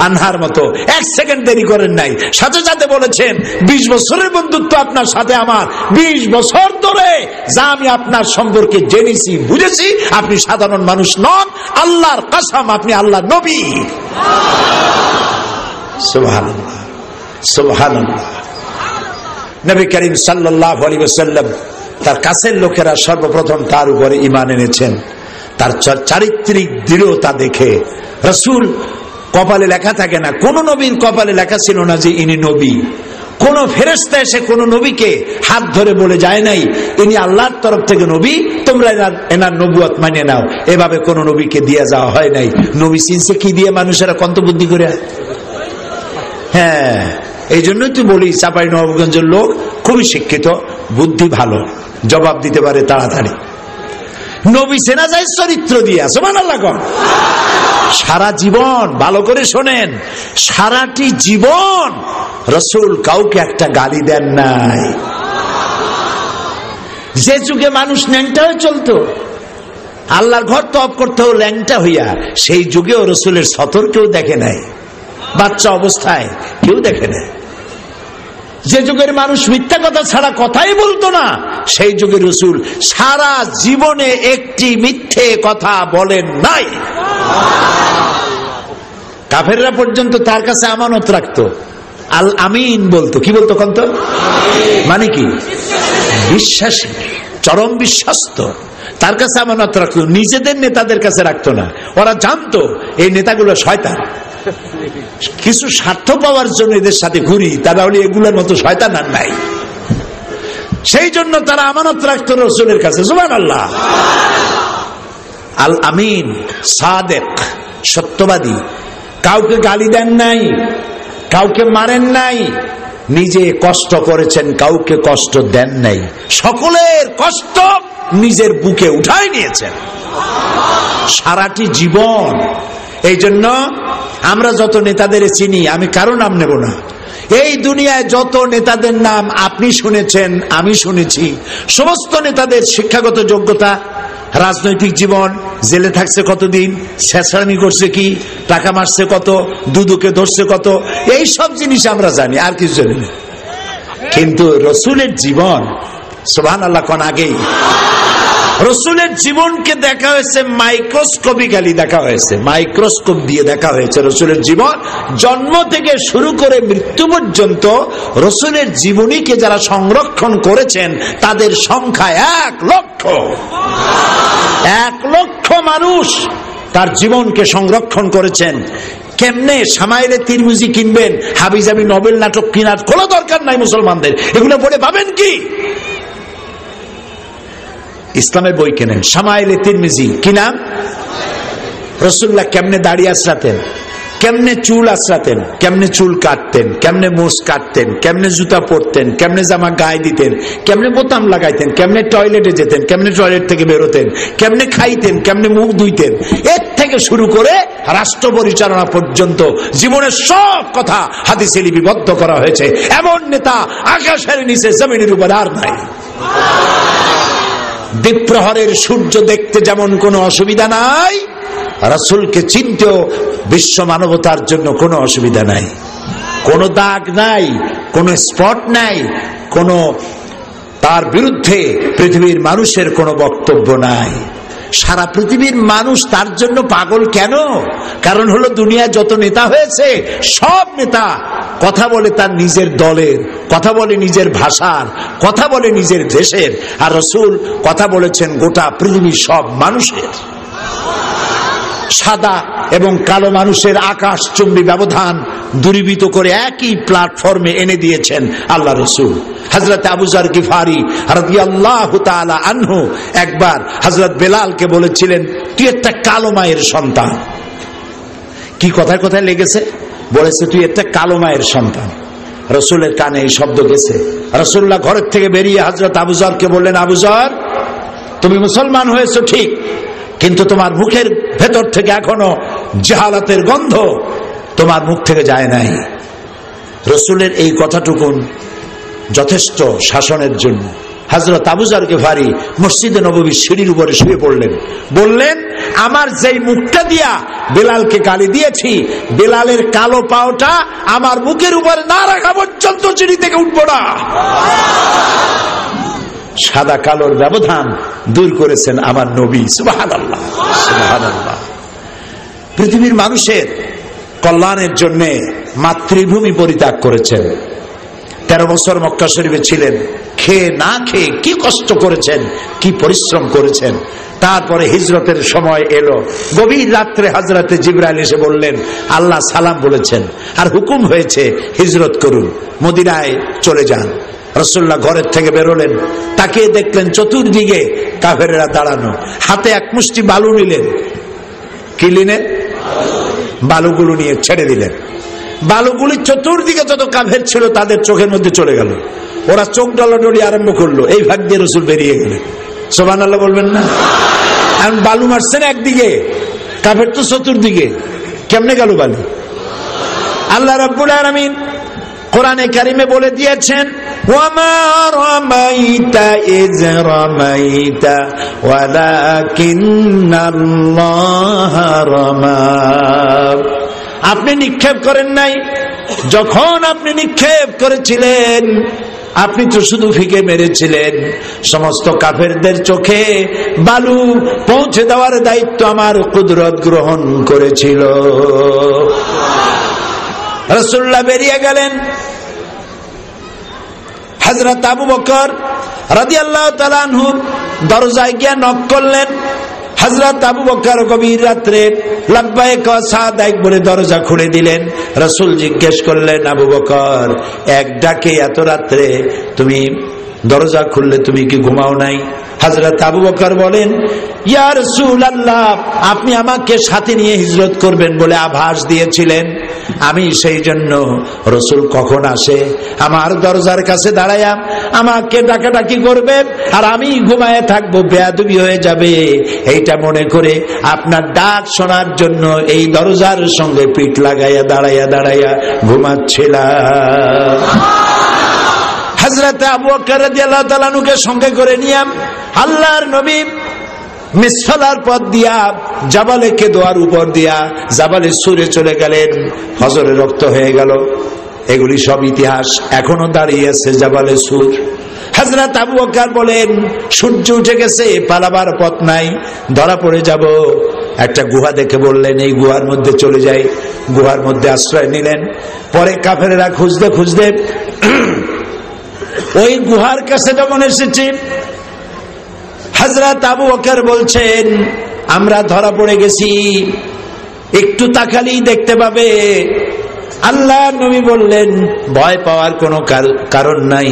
আনহার মতো 1 সেকেন্ড দেরি করেন নাই, সাথে সাথে বলেছেন, 20 বছরের বন্ধুত্ব আপনার সাথে আমার, 20 বছর ধরে যা আমি আপনার সম্পর্কে জেনেছি বুঝেছি, আপনি সাধারণ মানুষ নন, আল্লাহর কসম আপনি আল্লাহর নবী। সুবহানাল্লাহ, সুবহানাল্লাহ। নবী করিম সাল্লাল্লাহু আলাইহি ওয়াসাল্লাম তার কাছের লোকেরা সর্বপ্রথম তার উপরে ঈমান এনেছেন। তার চারিত্রিক দৃঢ়তা দেখে, রাসূল কপালে লেখা থাকে না, কোন নবীর কপালে লেখা ছিল না যে ইনি নবী। কোন ফেরেশতা এসে কোন নবীকে হাত ধরে বলে যায় নাই ইনি আল্লাহর তরফ থেকে নবী, তোমরা এনার নবুয়ত মানিয়ে নাও, এভাবে কোন নবীকে দিয়ে যাওয়া হয় নাই। নবী চিনছে কি দিয়ে? মানুষেরা কন্তবুদ্ধি করে। হ্যাঁ, এই জন্যই তুই বলি চাঁপাইনবাবগঞ্জের লোক খুবই শিক্ষিত, বুদ্ধি ভালো, জবাব দিতে পারে তাড়াতাড়ি। নবী চেনা যায় চরিত্র দিয়ে। সুবহানাল্লাহ। সারা জীবন, ভালো করে শোনেন, সারাটি জীবন রাসূল কাউকে একটা গালি দেন নাই। যে যুগে মানুষ ন্যাংটা হয়ে চলতো, আল্লাহর ঘর তওয়াব করতে হলো ল্যাংটা হইয়া, সেই যুগেও রাসূলের সতর কেউ দেখে নাই, বাচ্চা অবস্থায় কেউ দেখে নাই। যে যুগের মানুষ মিথ্যা কথা ছাড়া কথাই বলতো না, সেই যুগের রাসূল সারা জীবনে একটি মিথ্যে কথা বলেন নাই। কাফেররা পর্যন্ত তার কাছে আমানত রাখতো, আল আমিন বলতো। কি বলতো? কন্ত মানে কি? বিশ্বাসী, চরম বিশ্বস্ত। তার কাছে আমানত রাখতো, নিজেদের নেতাদের কাছে রাখতো না। ওরা জানতো এই নেতাগুলো শয়তান, কিছু স্বার্থ পাওয়ার জন্য এদের সাথে ঘুরি, তারা হলে এগুলোর মতো শয়তান আর নাই। সেই জন্য তারা আমানত রাখতো রাসূলের কাছে। সুবহানাল্লাহ। আল আমিন, সাদেক, সত্যবাদী। কাউকে গালি দেন নাই, কাউকে মারেন নাই, নিজে কষ্ট করেছেন, কাউকে কষ্ট দেন নাই, সকলের কষ্ট নিজের বুকে উঠাই নিয়েছেন সারাটি জীবন। এই জন্য আমরা যত নেতাদের চিনি, আমি কারো নাম নেব না, এই দুনিয়ায় যত নেতাদের নাম আপনি শুনেছেন, আমি শুনেছি, সমস্ত নেতাদের শিক্ষাগত যোগ্যতা, রাজনৈতিক জীবন, জেলে থাকছে কতদিন, শেষরানি করছে কি, টাকা মারছে কত, দুদুকে ধরছে কত, এই সব জিনিস আমরা জানি, আর কিছু জানি না। কিন্তু রাসূলের জীবন, সুবহানাল্লাহ কোন আগেই রাসূলের জীবনকে দেখা হয়েছে মাইক্রোস্কোপিক্যালি দেখা হয়েছে, মাইক্রোস্কোপ দিয়ে দেখা হয়েছে রাসূলের জীবন। জন্ম থেকে শুরু করে মৃত্যু পর্যন্ত রাসূলের জীবনীকে যারা সংরক্ষণ করেছেন তাদের সংখ্যা 1 লক্ষ। 1 লক্ষ মানুষ তার জীবনকে সংরক্ষণ করেছেন। কেমনে শামাইলে তিরমিজি কিনবেন, হাবিজাবি নোবেল নাটক কেনার কোনো দরকার নাই মুসলমানদের, এগুলো পড়ে পাবেন কি? ইসলামের বই কেনেন, শামাইলে তিরমিজি কি নাম? রাসূলুল্লাহ কেমনে দাড়ি আঁচড়াতেন, কেমনে চুল আঁচড়াতেন, কেমনে চুল কাটতেন, কেমনে মোষ কাটতেন, কেমনে জুতা পরতেন, কেমনে জামা গায়ে দিতেন, কেমনে বোতাম লাগাইতেন, কেমনে টয়লেটে যেতেন, কেমনে টয়লেট থেকে বেরোতেন, কেমনে খাইতেন, কেমনে মুখ ধুইতেন, এর থেকে শুরু করে রাষ্ট্র পরিচালনা পর্যন্ত জীবনের সব কথা হাদিসে লিপিবদ্ধ করা হয়েছে। এমন নেতা আকাশের নিচে জমিনের উপর আর নাই। দ্বীপ্রহরের সূর্য দেখতে যেমন কোনো অসুবিধা নাই, রাসূলকে চিনতেও বিশ্ব মানবতার জন্য কোনো অসুবিধা নাই। কোনো দাগ নাই, কোনো স্পট নাই, কোনো তার বিরুদ্ধে পৃথিবীর মানুষের কোনো বক্তব্য নাই। সারা পৃথিবীর মানুষ তার জন্য পাগল কেন? কারণ হলো দুনিয়ায় যত নেতা হয়েছে সব নেতা কথা বলে তার নিজের দলের, কথা বলে নিজের ভাষার, কথা বলে নিজের দেশের, আর রাসূল কথা বলেছেন গোটা পৃথিবীর সব মানুষের। সাদা এবং কালো মানুষের আকাশচুম্বী ব্যবধান দূরীভূত করে একই প্ল্যাটফর্মে এনে দিয়েছেন আল্লাহ রাসূল। হযরত আবু যর গিফারি রাদিয়াল্লাহু তাআলা আনহু একবার হযরত বেলালকে বলেছিলেন, তুই একটা কালো মায়ের সন্তান। কি কথায় কথায় লেগেছে, বলেছে তুই একটা কালো মায়ের সন্তান। রাসূলের কানে এই শব্দ গেছে। রাসূলুল্লাহ ঘরের থেকে বেরিয়ে হযরত আবু যরকে বললেন, আবু যর, তুমি মুসলমান হয়েছো ঠিক, কিন্তু তোমার মুখের ভেতর থেকে এখনো জাহালাতের গন্ধ তোমার মুখ থেকে যায় নাই। রাসূলের এই কথাটুকুন যথেষ্ট শাসনের জন্য। হযরত আবু যর গিফারি মসজিদে নববীর সিঁড়ির উপরে শুয়ে পড়লেন, বললেন, আমার যেই মুখটা দিয়া বেলালকে গালি দিয়েছি, বেলালের কালো পাওটা আমার মুখের উপরে না রাখা পর্যন্ত সিঁড়ি থেকে উঠবো না। সাদা কালোর ব্যবধান দূর করেছেন আমার নবী। সুবহানাল্লাহ, সুবহানাল্লাহ। পৃথিবীর মানুষের কল্যাণের জন্য মাতৃভূমি পরিত্যাগ করেছেন। 13 বছর মক্কা শরীফে ছিলেন, খেয়ে না খেয়ে কি কষ্ট করেছেন, কি পরিশ্রম করেছেন। তারপরে হিজরতের সময় এলো। গভীর রাত্রে হযরতে জিবরাইল এসে বললেন, আল্লাহ সালাম বলেছেন আর হুকুম হয়েছে হিজরত করুন, মদিনায় চলে যান। রাসূলুল্লাহ ঘরের থেকে বেরোলেন, তাকে দেখলেন চতুর্দিকে কাফেরেরা দাঁড়ানো, হাতে এক মুষ্টি বালু নিলেন। কি নিলেন? বালুগুলো নিয়ে ছেড়ে দিলেন। বালুগুলি চতুর্দিকে যত কাফের ছিল তাদের চোখের মধ্যে চলে গেল। ওরা চোখ ডলাডলি আরম্ভ করলো। এই ভাগ দিয়ে রাসূল বেরিয়ে গেলেন। সুবহানাল্লাহ বলবেন না? এখন বালু মারছেন একদিকে, কাফের তো চতুর্দিকে, কেমনে গেল বালু? আল্লাহ রাব্বুল আলামিন কোরআনে কারিমে বলে দিয়েছেন, ওয়ামা রামাইতা ইয রামাইতা ওয়ালাকিন্নাল্লাহ রামা। আপনি নিক্ষেপ করেন নাই, যখন আপনি নিক্ষেপ করেছিলেন আপনি তো শুধু ফিকে মেরেছিলেন। সমস্ত কাফেরদের চোখে বালু পৌঁছে দেওয়ার দায়িত্ব আমার কুদরত গ্রহণ করেছিল। রাসূলুল্লাহ বেরিয়ে গেলেন। হযরত আবু বকর রাদিয়াল্লাহু তাআলা আনহু দরজায় গিয়ে নক করলেন। হযরত আবু বকর গভীর রাত্রে লাব্বাইক ওয়া সাদাইক বলে দরজা খুলে দিলেন। রাসূল জিজ্ঞেস করলেন, আবু বকর, এক ডাকে এত রাত্রে তুমি দরজা খুললে, তুমি কি ঘুমাও নাই? হযরত আবু বকর বলেন, ইয়া রাসূলুল্লাহ, আপনি আমাকে সাথে নিয়ে হিজরত করবেন বলে আভাস দিয়েছিলেন, আমি সেই জন্য রাসূল কখন আসে আমার দরজার কাছে দাঁড়ায়া আমাকে ডাকাডাকি করবে আর আমি ঘুমায়ে থাকবো, বেয়াদবি হয়ে যাবে, এইটা মনে করে আপনার ডাক শোনার জন্য এই দরজার সঙ্গে পিঠ লাগাইয়া দাঁড়াইয়া দাঁড়াইয়া ঘুমাচ্ছিলাম। হযরত আবু বকর রাদিয়াল্লাহু তাআলা আনহুকে সঙ্গে করে নিয়ে আল্লাহর নবী মিসফালার পথ দিয়া জাবালে কেদোয়ার উপর দিয়া জাবালে সুরে চলে গেলেন। হজরে রক্ত হয়ে গেল। এগুলি সব ইতিহাস, এখনো দাঁড়িয়ে আছে জাবালে সুর। হযরত আবু বকর বলেন, সূর্য উঠে গেছে, পালাবার পথ নাই, ধরা পড়ে যাব। একটা গুহা দেখে বললেন, এই গুহার মধ্যে চলে যাই। গুহার মধ্যে আশ্রয় নিলেন। পরে কাফেরেরা খুঁজতে খুঁজতে ওই গুহার কাছে যখন এসেছি, হযরত আবু বকর বলছেন, আমরা ধরা পড়ে গেছি, একটু তাকালেই দেখতে পাবে। আল্লাহ নবী বললেন, ভয় পাওয়ার কোনো কারণ নাই।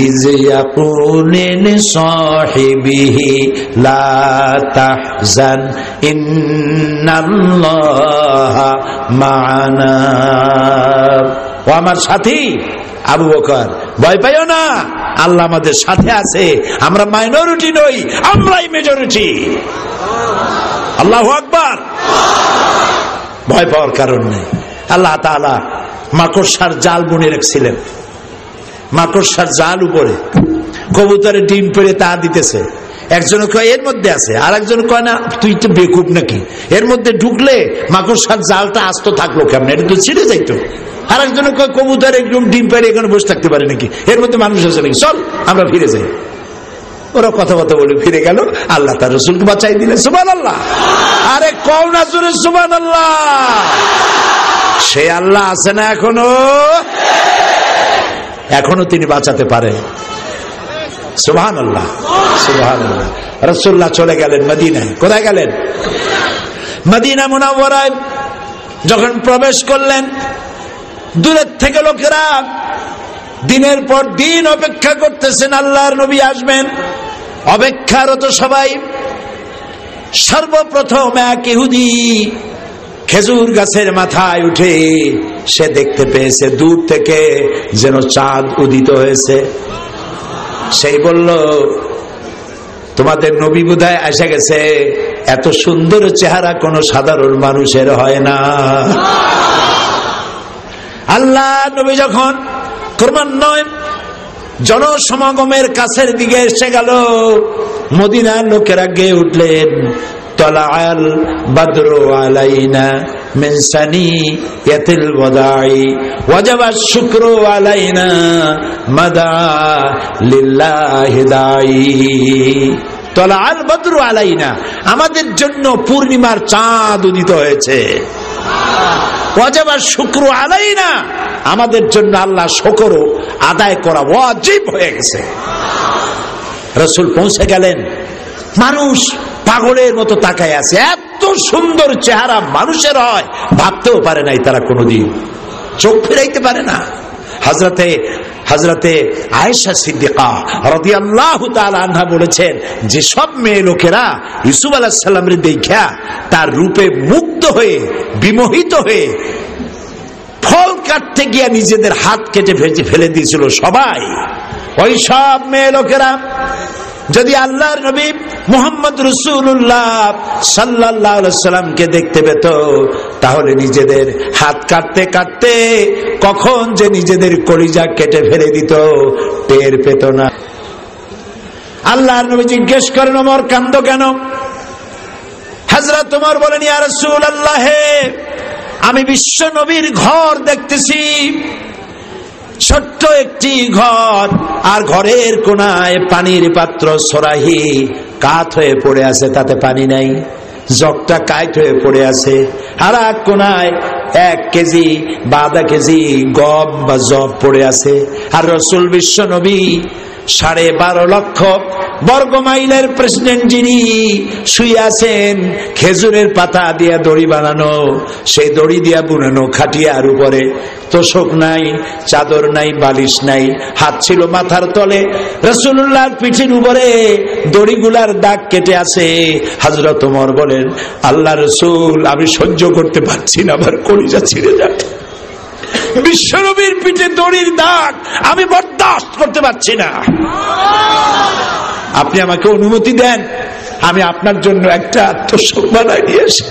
ইয ইয়াকুলু সাহিবিহি লা তাহজান ইন্নাল্লাহা মা'ানা। ও আমার সাথী আবু বকর, ভয় পাইও না, আল্লাহ আমাদের সাথে আছে। আমরা মাইনরিটি নই, আমরাই মেজরিটি। আল্লাহু আকবার। ভয় পাওয়ার কারণ নেই। আল্লাহ তাআলা মাকড়সার জাল বুনে রেখেছিলেন। মাকড়সার জাল উপরে কবুতরের ডিম পেড়ে তা দিতেছে। একজন কয় এর মধ্যে আছে, আর একজন কয় না তুই তো বেকুব নাকি, এর মধ্যে ঢুকলে মাকড়সার জালটা আস্ত থাকলো কেমন, এটা তো ছিঁড়ে যাইতো। আর একজন কয় কবুতর একদম ডিম পেড়ে এখানে বসে থাকতে পারে নাকি, এর মধ্যে মানুষ আছে নাকি, চল আমরা ফিরে যাই। ওরা কথা বলে ফিরে গেল, আল্লাহ তার রসুলকে বাঁচাই দিলেন। সুবহানাল্লাহ। আরে কও না জোরে সুবহানাল্লাহ। সে আল্লাহ আছে না এখনো তিনি বাঁচাতে পারেন। সুবহানাল্লাহ সুবহানাল্লাহ। রাসূলুল্লাহ চলে গেলেন মদিনায়। কোথায় গেলেন? মদিনা মুনাওয়ারায় যখন প্রবেশ করলেন, দূরের থেকে লোকেরা দিনের পর দিন অপেক্ষা করতেছেন আল্লাহর নবী আসবেন। অপেক্ষারত সবাই। সর্বপ্রথম এক ইহুদি খেজুর গাছের মাথায় উঠে সে দেখতে পেয়েছে দূর থেকে যেন চাঁদ উদিত হয়েছে। সেই বলল, তোমাদের নবী বোধহয় এসে গেছে। এত সুন্দর চেহারা কোন সাধারণ মানুষের হয় না। আল্লাহ নবী যখন ক্রমান্বয়ে জনসমাগমের কাছের দিকে এসে গেল, মদিনার লোকেরা গেয়ে উঠলেন, তলাআল বাদরু আলাইনা মিন সানিয়াতিল ওয়াদাই ওয়াজাবা শুকরু আলাইনা মাদা লিল্লাহি দাই। তলাআল বাদরু আলাইনা, আমাদের জন্য পূর্ণিমার চাঁদ উদিত হয়েছে। ওয়াজাবা শুকরু আলাইনা, আমাদের জন্য আল্লাহ শুকর আদায় করা ওয়াজিব হয়ে গেছে। রাসূল পৌঁছে গেলেন। মানুষ পাগলের মতো তাকায় আছে। এত সুন্দর চেহারা মানুষের হয় ভাবতেও পারে নাই তারা কোনোদিন, চোখ ফেরাইতে পারে না। হযরতে আয়েশা সিদ্দিকা রাদিয়াল্লাহু তাআলা আনহা বলেছেন, যে সব মেয়ে লোকেরা ইউসুফ আলাইহিস সালামের দেখা তার রূপে মুগ্ধ হয়ে বিমোহিত হয়ে ফল কাটতে গিয়ে নিজেদের হাত কেটে ফেলে দিয়েছিল, সবাই ওই সব মেয়ে লোকেরা যদি আল্লাহর নবী মুহাম্মদ রাসূলুল্লাহ সাল্লাল্লাহু আলাইহি সাল্লামকে দেখতে পেত, তাহলে নিজেদের হাত কাটতে কাটতে কখন যে নিজেদের কলিজা কেটে ফেলে দিত টের পেত না। আল্লাহর নবী জিজ্ঞেস করেন, ওমর কান্দো কেন? হযরত ওমর বলেন, ইয়া রাসূলুল্লাহ, আমি বিশ্ব নবীর ঘর দেখতেছি, ছোট্ট একটি ঘর, আর ঘরের কোনায় পানির পাত্র সরাহি কাত হয়ে পড়ে আছে, তাতে পানি নাই, জগটা কাইট হয়ে পড়ে আছে, আর এক কোনায় 1 কেজি বা আধা কেজি গম বা জব পড়ে আছে। আর রাসূল বিশ্ব নবী 12.5 লক্ষ বর্গ মাইলের প্রেসিডেন্ট যিনি শুয়ে আছেন, খেজুরের পাতা দিয়ে দড়ি বানানো, সেই দড়ি দিয়া বুনানো খাটিয়ার উপরে তোষক নাই, চাদর নাই, বালিশ নাই, হাত ছিল মাথার তলে। রাসূলুল্লাহর পিঠের উপরে দড়িগুলার দাগ কেটে আছে। হযরত ওমর বলেন, আল্লাহ রাসূল, আমি সহ্য করতে পারছি না, আমার কলিজা ছিঁড়ে যাচ্ছে। বিশ্বনবীর পিঠে দড়ির দাগ আমি বরদাস্ত করতে পারছি না। আপনি আমাকে অনুমতি দেন, আমি আপনার জন্য একটা তোষক বানাই নিয়ে আসি।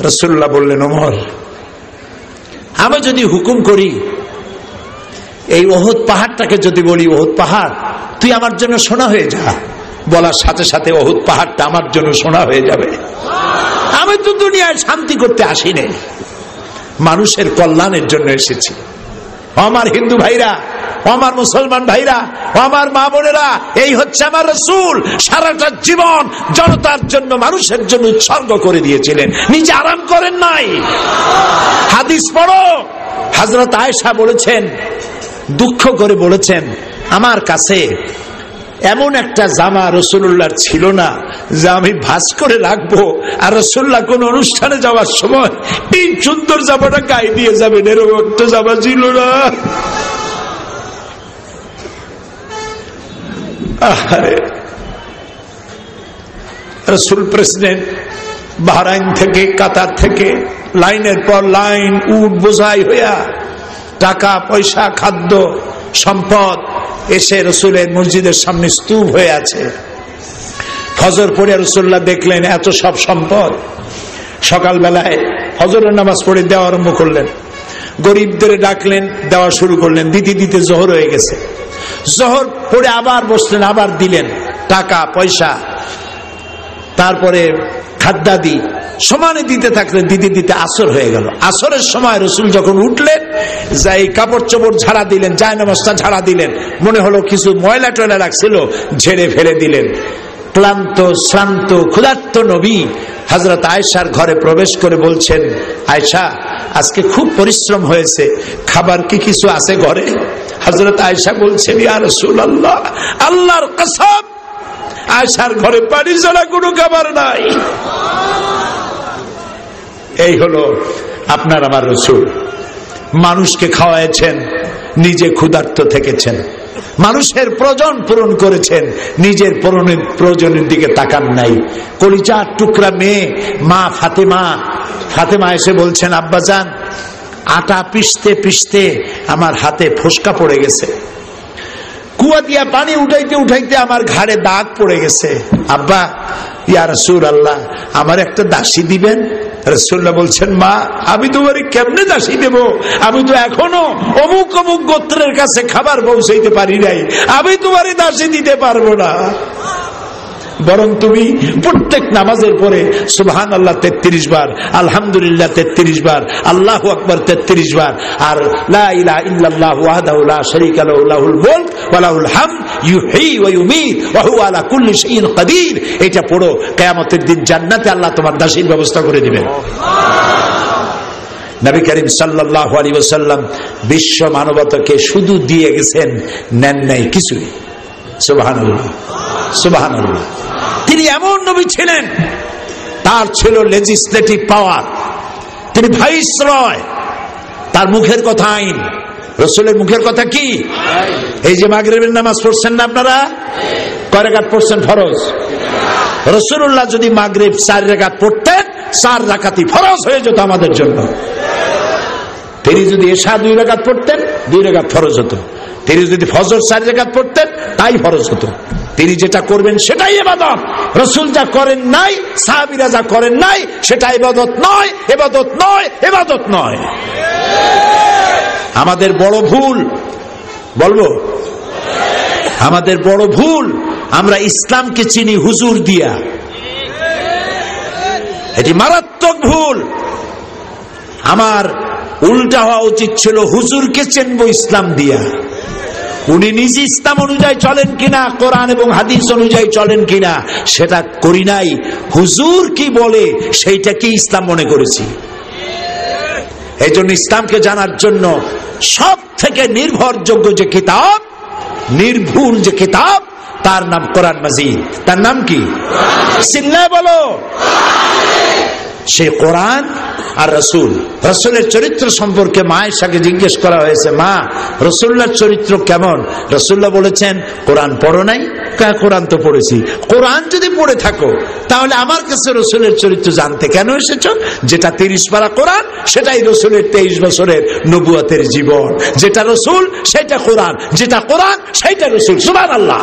রাসূলুল্লাহ বললেন, ওমর, আমি যদি হুকুম করি, এই ওহদ পাহাড়টাকে যদি বলি, ওহদ পাহাড় তুই আমার জন্য সোনা হয়ে যা, বলার সাথে সাথে ওহদ পাহাড়টা আমার জন্য সোনা হয়ে যাবে। আমি তো দুনিয়ায় শান্তি করতে আসিনি, মানুষের কল্যাণের জন্য এসেছি। আমার হিন্দু ভাইরা, আমার মুসলমান ভাইরা, আমার মা বোনেরা, এই হচ্ছে আমার রাসূল। সারাটা জীবন জনতার জন্য, মানুষের জন্য উৎসর্গ করে দিয়েছিলেন, নিজে আরাম করেন নাই। হাদিস পড়ো, হযরত আয়েশা বলেছেন, দুঃখ করে বলেছেন, আমার কাছে এমন একটা জামা রাসূলুল্লাহর ছিল না যা আমি ভাঁজ করে রাখবো, আর রাসূলুল্লাহ কোন অনুষ্ঠানে যাওয়ার সময় এই সুন্দর জামাটা গায়ে দিয়ে যাবেন, এরকম একটা জামা ছিল না। রাসূল প্রেসিডেন্ট, বাহরাইন থেকে, কাতার থেকে লাইনের পর লাইন উট বোঝাই হইয়া টাকা পয়সা খাদ্য সম্পদ এসে রসুলের মসজিদের সামনে স্তূপ হয়ে আছে। ফজর পড়ে রাসূলুল্লাহ দেখলেন এত সব সম্পদ। সকালবেলায় ফজরের নামাজ পড়ে দেওয়া আরম্ভ করলেন, গরিবদের ডাকলেন, দেওয়া শুরু করলেন, দিতে দিতে জোহর হয়ে গেছে। জোহর পড়ে আবার বসলেন, আবার দিলেন টাকা পয়সা, তারপরে খাদ্যাদি সমানে দিতে থাকলেন, দিতে দিতে আসর হয়ে গেল। আসরের সময় রাসূল যখন উঠলেন, যাই কাপড় চোপড় ঝাড়া দিলেন, জায়নামাজটা ঝাড়া দিলেন, মনে হলো কিছু ময়লা টয়লা রাখছিল, ঝেড়ে ফেলে দিলেন। ক্লান্ত শ্রান্ত ক্ষুধার্ত নবী হযরত আয়েশার ঘরে প্রবেশ করে বলছেন, আয়েশা, আজকে খুব পরিশ্রম হয়েছে, খাবার কি কিছু আছে ঘরে? হযরত আয়েশা বলছেন, ইয়া রাসূলুল্লাহ, আল্লাহর কসম, আয়েশার ঘরে পানি ছাড়া কোনো খাবার নাই। এই হলো আপনার আমার রাসূল। মানুষকে খাওয়াইছেন, নিজে ক্ষুধার্ত থেকেছেন, মানুষের প্রয়োজন পূরণ করেছেন, নিজের প্রয়োজনের দিকে তাকান নাই। কলিজার টুকরা মেয়ে মা ফাতেমা এসে বলছেন, আব্বাজান, আটা পিষতে পিষতে আমার হাতে ফোসকা পড়ে গেছে, কুয়া দিয়া পানি উঠাইতে উঠাইতে আমার ঘাড়ে দাগ পড়ে গেছে। আব্বা, ইয়া রাসূলুল্লাহ, আমার একটা দাসী দিবেন? রাসূলুল্লাহ বলছেন, মা, আমি তোমারে কেমনে দাসী দেব? আমি তো এখনো অমুক অমুক গোত্রের কাছে খাবার পৌঁছাইতে পারি নাই, আমি তোমারে দাসী দিতে পারবো না। বরং তুমি প্রত্যেক নামাজের পরে সুবহানাল্লাহ 33 বার, আলহামদুলিল্লাহ 33 বার, আল্লাহু আকবার 33 বার, আর লা ইলাহা ইল্লাল্লাহু ওয়াহদাহু লা শারীকা লাহু লাহুল মুলক ওয়া লাহুল হামদ ইউহয়ী ওয়া ইউমীত ওয়া হুয়া আলা কুল্লি শাইইন কাদির। এটা পড়ো, কিয়ামতের দিন জান্নাতে আল্লাহ তোমার দাসীর ব্যবস্থা করে দিবেন। নবী করিম সাল্লাল্লাহু আলাইহি ওয়াসাল্লাম বিশ্ব মানবতাকে শুধু দিয়ে গেছেন, নেন নাই কিছুই। সুবহানাল্লাহ, সুবহানাল্লাহ। তিনি এমন নবী ছিলেন, তার ছিল লেজিসলেটিভ পাওয়ার, তিনি ভাইসরয়, তার মুখের কথা আইন। রাসূলের মুখের কথা কি? এই যে মাগরিবের নামাজ পড়ছেন না আপনারা, কয় রাকাত পড়ছেন ফরজ? রাসূলুল্লাহ যদি মাগরিব 4 রাকাত পড়তেন, 4 রাকাতই ফরজ হয়ে যেত আমাদের জন্য। তিনি যদি এশা 2 রাকাত পড়তেন, 2 রাকাত ফরজ হতো। তিনি যদি ফজর 4 রাকাত পড়তেন, তাই ফরজ হতো। তিনি যেটা করবেন সেটাই ইবাদত। রাসূল যা করেন নাই, সাহাবীরা যা করেন নাই, সেটা ইবাদত নয়, ইবাদত নয়, ইবাদত নয়। আমাদের বড় ভুল, বলবো আমাদের বড় ভুল, আমরা ইসলামকে চিনি হুজুর দিয়া। এটি মারাত্মক ভুল। আমার উল্টা হওয়া উচিত ছিল, হুজুরকে চিনবো ইসলাম দিয়া। উনি নিজে ইসলাম অনুযায়ী চলেন কিনা, কোরআন এবং হাদিস অনুযায়ী চলেন কিনা, সেটা করি নাই। হুজুর কি বলে সেইটাকে ইসলাম মনে করেছি। এই জন্য ইসলামকে জানার জন্য সব থেকে নির্ভরযোগ্য যে কিতাব, নির্ভুল যে কিতাব, তার নাম কোরআন মাজিদ। তার নাম কি? চিল্লায় বলো। সেই কোরআন আর রাসূল, রাসূলের চরিত্র সম্পর্কে মা আয়েশাকে জিজ্ঞেস করা হয়েছে, মা, রাসূলুল্লাহর চরিত্র কেমন? রাসূলুল্লাহ বলেছেন, কোরআন পড়ো নাই? কোরআন তো পড়েছি। কোরআন যদি পড়ে থাকো, তাহলে আমার কাছে রাসূলের চরিত্র জানতে কেন এসেছো? যেটা 30 পারা কোরআন, সেটাই রাসূলের 23 বছরের নবুয়তের জীবন। যেটা রাসূল সেটা কোরআন, যেটা কোরআন সেটা রাসূল। সুবহানাল্লাহ।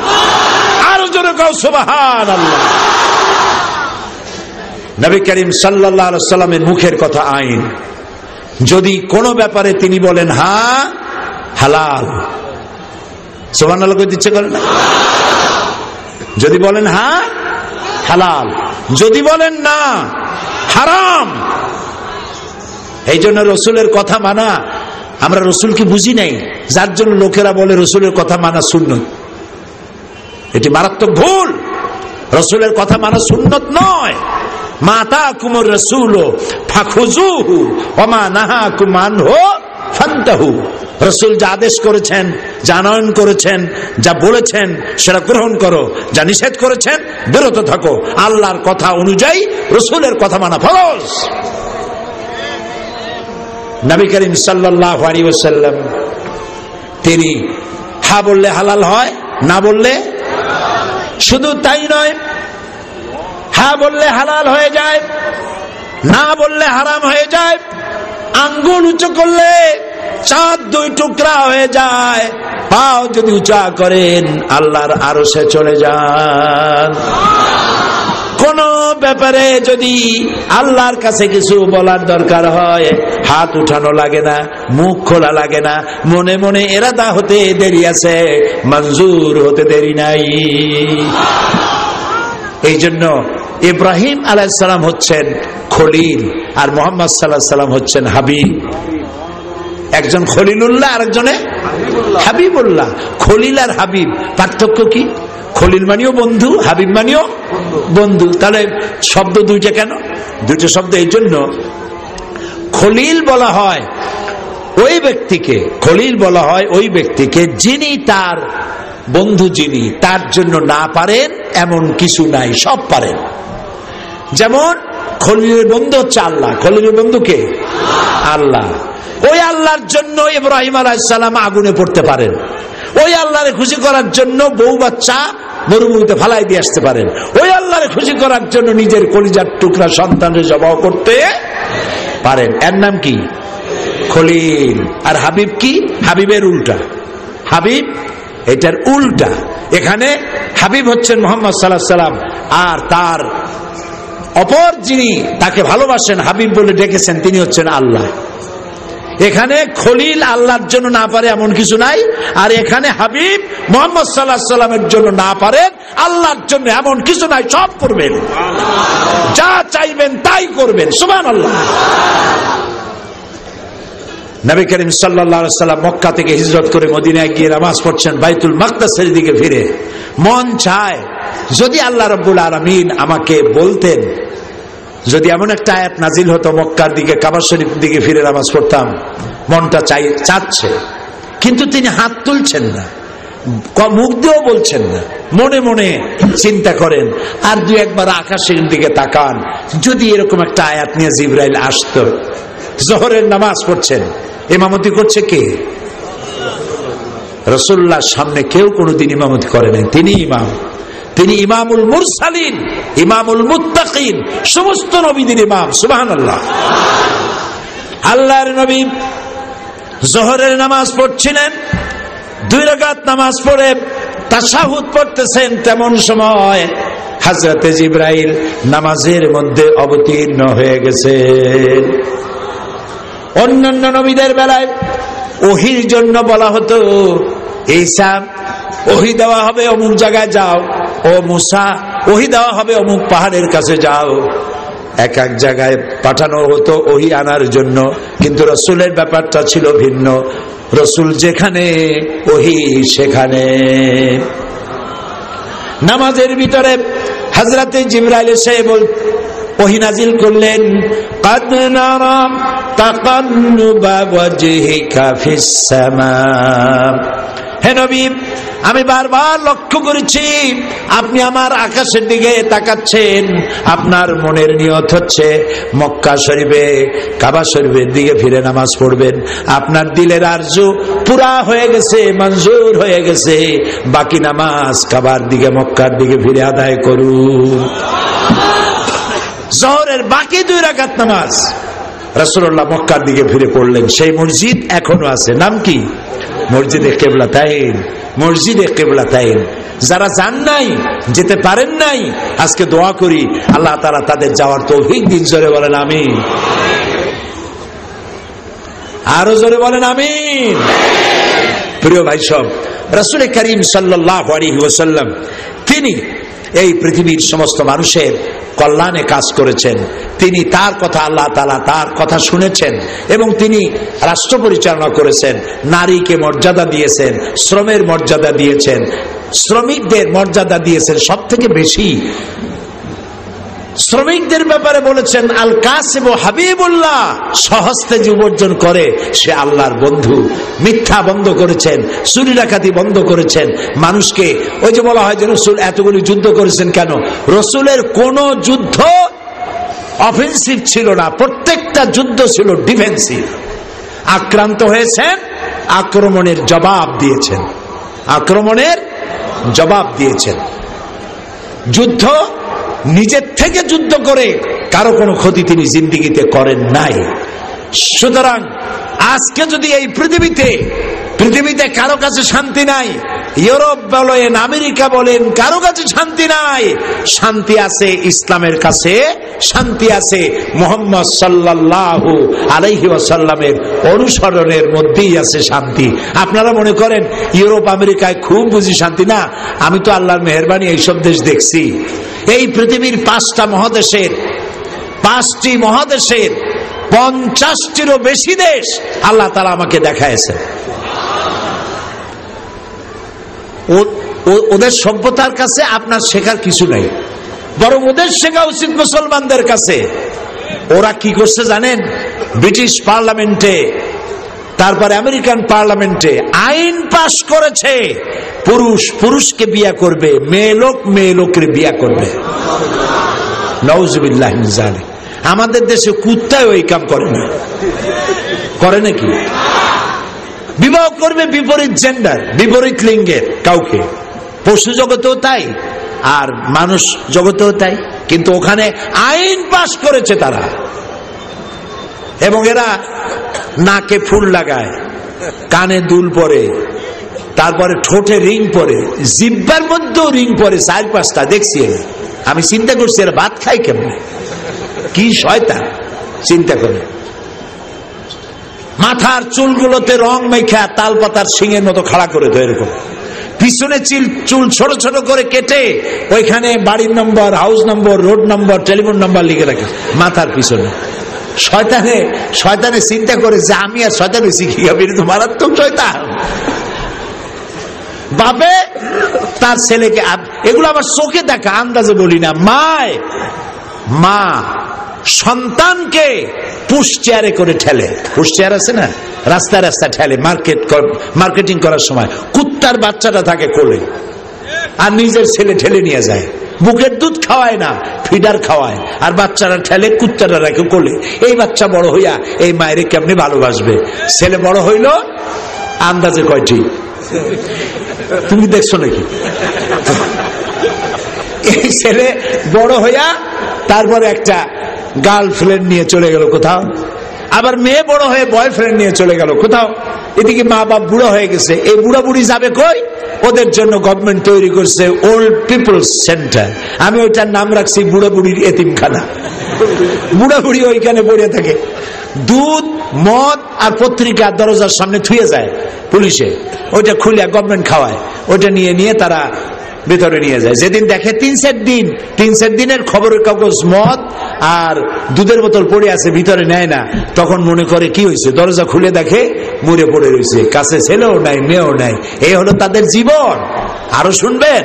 আরো জোরে কও সুবহানাল্লাহ। নবী করিম সাল্লাল্লাহু আলাইহি ওয়াসাল্লামের মুখের কথা আইন। যদি কোনো ব্যাপারে তিনি বলেন হ্যাঁ, হালাল, সুবহানাল্লাহ কইতে ইচ্ছে করে না? যদি বলেন হ্যাঁ, হালাল, যদি বলেন না, হারাম। এই জন্য রসুলের কথা মানা, আমরা রসুলকে বুঝি নাই, যার জন্য লোকেরা বলে রসুলের কথা মানা সুন্নত। এটি মারাত্মক ভুল। রসুলের কথা মানা সুন্নত নয়। মাতাকুমুর রাসূল ফাখুযুহু ওয়া মা নাহাকুম আনহু ফান্তাহু। রাসূল যা আদেশ করেছেন, যা আনয়ন করেছেন, যা বলেছেন সেটা গ্রহণ করো, যা নিষেধ করেছেন বিরত থাকো। আল্লাহর কথা অনুযায়ী রাসূলের কথা মানা ফরজ। নবী করিম সাল্লাল্লাহু আলাইহি ওয়াসাল্লাম তিনি হ্যাঁ বললে হালাল হয়, না বললে, শুধু তাই নয়, হ্যাঁ বললে হালাল হয়ে যায়, না বললে হারাম হয়ে যায়। আঙ্গুল উঁচু করলে চাঁদ 2 টুকরা হয়ে যায়। পাও যদি উঁচা করেন, আল্লাহর আরশে চলে যান। কোন ব্যাপারে যদি আল্লাহর কাছে কিছু বলার দরকার হয়, হাত উঠানো লাগে না, মুখ খোলা লাগে না, মনে মনে ইরাদা হতে দেরি আছে, মঞ্জুর হতে দেরি নাই। এই জন্য ইব্রাহিম আলাইহিস সালাম হচ্ছেন খলিল, আর মুহাম্মদ সাল্লাল্লাহু আলাইহি সাল্লাম হচ্ছেন হাবিব। একজন খলিলুল্লাহ আর একজনে হাবিবুল্লাহ। খলিল আর হাবিব পার্থক্য কি? খলিল মানেও বন্ধু, হাবিব মানেও বন্ধু। তাহলে শব্দ দুইটা কেন? দুইটা শব্দ এই জন্য, খলিল বলা হয় ওই ব্যক্তিকে, খলিল বলা হয় ওই ব্যক্তিকে যিনি তার বন্ধু, যিনি তার জন্য না পারেন এমন কিছু নাই, সব পারেন। যেমন খলিলের বন্ধু হচ্ছে আল্লাহ। খলিলের বন্ধুকে আল্লাহ। ওই আল্লাহর জন্য ইব্রাহিম আলাইহিস সালাম আগুনে পড়তে পারেন। ওই আল্লাহরে খুশি করার জন্য বউ বাচ্চা মরুভূমিতে ফালাই দিয়ে আসতে পারেন। ওই আল্লাহরে খুশি করার জন্য নিজের কলিজার টুকরা সন্তানের জবাহ করতে পারেন। এর নাম কি? খলিল। আর হাবিব কি? হাবিবের উল্টা। হাবিব এটার উল্টা। এখানে হাবিব হচ্ছেন মুহাম্মদ সাল্লাল্লাহু আলাইহি সাল্লাম, আর তার অপর যিনি তাকে ভালোবাসেন, হাবিব বলে ডেকেছেন, তিনি হচ্ছেন আল্লাহ। এখানে খলিল আল্লাহর জন্য না পারে এমন কিছু নাই, আর এখানে হাবিব মুহাম্মদ সাল্লাল্লাহু আলাইহি সাল্লামের জন্য না পারেন, আল্লাহর জন্য এমন কিছু নাই, সব করবেন, যা চাইবেন তাই করবেন। সুবহানাল্লাহ। নবী করিম সাল্লাল্লাহু আলাইহি সাল্লাম মক্কা থেকে হিজরত করে মদিনায় গিয়ে নামাজ পড়ছেন বাইতুল মাকদাসের দিকে ফিরে। মন চায় যদি আল্লাহ রাব্বুল আলামিন আমাকে বলতেন, যদি এমন একটা আয়াত নাজিল হতো মক্কার দিকে, কাবা শরীফ দিকে ফিরে নামাজ পড়তাম, মনটা চাচ্ছে, কিন্তু তিনি হাত তুলছেন না, মুখ দিয়েও বলছেন না, মনে মনে চিন্তা করেন। আর দুই একবার আকাশের দিকে তাকান, যদি এরকম একটা আয়াত নিয়ে জিবরাইল আসতো। জোহরের নামাজ পড়ছেন, ইমামতি করছে কে? রাসূলুল্লাহর সামনে কেউ কোনোদিন ইমামতি করে নাই, তিনি ইমাম। তিনি ইমামুল মুরসালিন, ইমামুল মুত্তাকিন, সমস্ত নবীদের ইমাম। সুবহানাল্লাহ। আল্লাহর নবী জোহরের নামাজ পড়ছিলেন, 2 রাকাত নামাজ পড়ে তাশাহুদ পড়তেছেন, তেমন সময় হযরতে জিবরাইল নামাজের মধ্যে অবতীর্ণ হয়ে গেছেন। অন্যান্য নবীদের বেলায় ওহীর জন্য বলা হতো, ঈসা ওহী দেওয়া হবে অমুক জায়গায় যাও, ও মুসা ওহী দেওয়া হবে অমুক পাহাড়ের কাছে যাও। এক এক জায়গায় পাঠানো হতো ওহী আনার জন্য, কিন্তু রাসূলের ব্যাপারটা ছিল ভিন্ন। রাসূল যেখানে ওহী সেখানে। নামাজের ভিতরে হযরতে জিবরাইল এসে ওহী নাজিল করলেন, কাদ নারা তাকাল্লুবা ওয়াজহিকা ফিস সামা। হে নবী, আমি বারবার লক্ষ্য করেছি আপনি আমার আকাশের দিকে তাকাচ্ছেন। আপনার মনের নিয়ত হচ্ছে মক্কা শরীফে, কাবা শরীফের দিকে ফিরে নামাজ পড়বেন। আপনার দিলের আরজু পুরা হয়ে গেছে, মঞ্জুর হয়ে গেছে। বাকি নামাজ কাবার দিকে, মক্কার দিকে ফিরে আদায় করুন। জোহরের বাকি 2 রাকাত নামাজ রাসূলুল্লাহ মক্কার দিকে ফিরে পড়লেন। সেই মসজিদ এখনো আছে, নাম কি? মসজিদে কিবলাতাইন। মসজিদে কিবলাতাইন। যারা যান নাই, যেতে পারেন নাই, আজকে দোয়া করি আল্লাহ তাআলা তাদের যাওয়ার তৌফিক দিন। জোরে বলেন আমিন। আরো জোরে বলেন আমিন। প্রিয় ভাই সব, রাসূল করিম সাল্লাল্লাহু আলাইহি ওয়াসাল্লাম তিনি এই পৃথিবীর সমস্ত মানুষের কল্যাণে কাজ করেছেন। তিনি তার কথা, আল্লাহ তাআলা তার কথা শুনেছেন এবং তিনি রাষ্ট্র পরিচালনা করেছেন। নারীকে মর্যাদা দিয়েছেন, শ্রমের মর্যাদা দিয়েছেন, শ্রমিকদের মর্যাদা দিয়েছেন। সব থেকে বেশি শ্রমিকদের ব্যাপারে বলেছেন, আল কাসিব হাবিবুল্লাহ, সহস্তে যে উপার্জন করে সে আল্লাহর বন্ধু। মিথ্যা বন্ধ করেছেন, চুরি ডাকাতি বন্ধ করেছেন। মানুষকে ওই যে বলা হয় যে রাসূল এতগুলি যুদ্ধ করেছেন কেন? রাসূলের কোন যুদ্ধ অফেন্সিভ ছিল না, প্রত্যেকটা যুদ্ধ ছিল ডিফেন্সিভ। আক্রান্ত হয়েছেন, আক্রমণের জবাব দিয়েছেন, আক্রমণের জবাব দিয়েছেন। যুদ্ধ নিজের থেকে যুদ্ধ করে কারো কোনো ক্ষতি তিনি জিন্দেগিতে করেন নাই। সুতরাং আজকে যদি এই পৃথিবীতে কারো কাছে শান্তি নাই, ইউরোপ বলেন, আমেরিকা বলেন, কারো কাছে শান্তি নাই। শান্তি আছে ইসলামের কাছে, শান্তি আছে মুহাম্মদ সাল্লাল্লাহু আলাইহি ওয়াসাল্লামের অনুসরণের মধ্যেই আছে শান্তি। আপনারা মনে করেন ইউরোপ আমেরিকায় খুব বুঝি শান্তি? না, আমি তো আল্লাহর মেহেরবানি এইসব দেশ দেখছি। এই পৃথিবীর 5টা মহাদেশের 5টি মহাদেশের 50টিরও বেশি দেশ আল্লাহ তাআলা আমাকে দেখায়ছে। ওদের সভ্যতার কাছে আপনার শেখার কিছু নাই, বরং ওদের শেখা উচিত মুসলমানদের কাছে। ওরা কি করছে জানেন? ব্রিটিশ পার্লামেন্টে, তারপরে আমেরিকান পার্লামেন্টে আইন পাশ করেছে, পুরুষ পুরুষকে বিয়ে করবে, মেয়ে লোক মেয়ে লোকের বিয়ে করবে। নাউজুবিল্লাহ মিন যালিক। আমাদের দেশে কুত্তায় ওই কাম করে না, করে নাকি? বিবাহ করবে বিপরীত জেন্ডার, বিপরীত লিঙ্গের কাউকে। পশু জগতেও তাই, আর মানুষ জগতেও তাই। কিন্তু ওখানে আইন পাশ করেছে তারা, এবং এরা নাকে ফুল লাগায়, কানে দুল পরে, তারপরে ঠোঁটে রিং পরে, জিহ্বার মধ্যেও রিং পরে 4-5টা দেখছি। আমি চিন্তা করছি এরা ভাত খাই কেমন, কি শয়তান চিন্তা করে। মাথার চুলগুলোতে রং মেখা তাল পাতার শিঙের মতো খাড়া করে দেয় এরকম, পিছনে চুল ছোট ছোট করে কেটে ওইখানে বাড়ির নম্বর, হাউস নম্বর, রোড নম্বর, টেলিফোন নম্বর লিখে রাখে মাথার পিছনে। শয়তানে চিন্তা করে যে আমি আর শয়তান হয়েছি কি, আমি তো মারাত্মক শয়তান। বাপে তার ছেলেকে, এগুলো আমার চোখে দেখা, আন্দাজে বলি না। মা সন্তানকে পুশ চেয়ারে করে ঠেলে, পুশ চেয়ার আছে না, রাস্তা রাস্তা ঠেলে মার্কেটিং করার সময়। কুত্তার বাচ্চাটা থাকে কোলে, আর নিজের ছেলে ঠেলে নিয়ে যায়। বুকের দুধ খাওয়ায় না, ফিডার খাওয়ায়, আর বাচ্চারা ঠেলে, কুত্তাটা রাখে কোলে। এই বাচ্চা বড় হইয়া এই মায়ের কেমনি ভালোবাসবে? ছেলে বড় হইল আন্দাজে কয়টি তুমি দেখছো নাকি? এই ছেলে বড় হইয়া তারপরে একটা গার্লফ্রেন্ড নিয়ে চলে গেল কোথাও, আবার মেয়ে বড় হয়ে বয়ফ্রেন্ড নিয়ে চলে গেল কোথাও। এদিকে মা বাপ বুড়ো হয়ে গেছে, এই বুড়া বুড়ি যাবে কই? ওদের জন্য গভর্নমেন্ট তৈরি করছে ওল্ড পিপলস সেন্টার। আমি ওইটার নাম রাখছি বুড়া বুড়ির এতিমখানা। বুড়া বুড়ি ওইখানে পড়ে থাকে, দুধ মদ আর পত্রিকা দরজার সামনে থুয়ে যায় পুলিশে, ওইটা খুলে গভর্নমেন্ট খাওয়ায়। ওইটা নিয়ে তারা ভিতরে নিয়ে যায়। যেদিন দেখে 3-4 দিনের খবরের কাগজ, মদ আর দুধের বোতল পড়ে আছে, ভিতরে নেয় না, তখন মনে করে কি হয়েছে, দরজা খুলে দেখে মরে পড়ে রয়েছে, কাছে ছেলেও নাই মেয়েও নাই। এই হলো তাদের জীবন। আরো শুনবেন,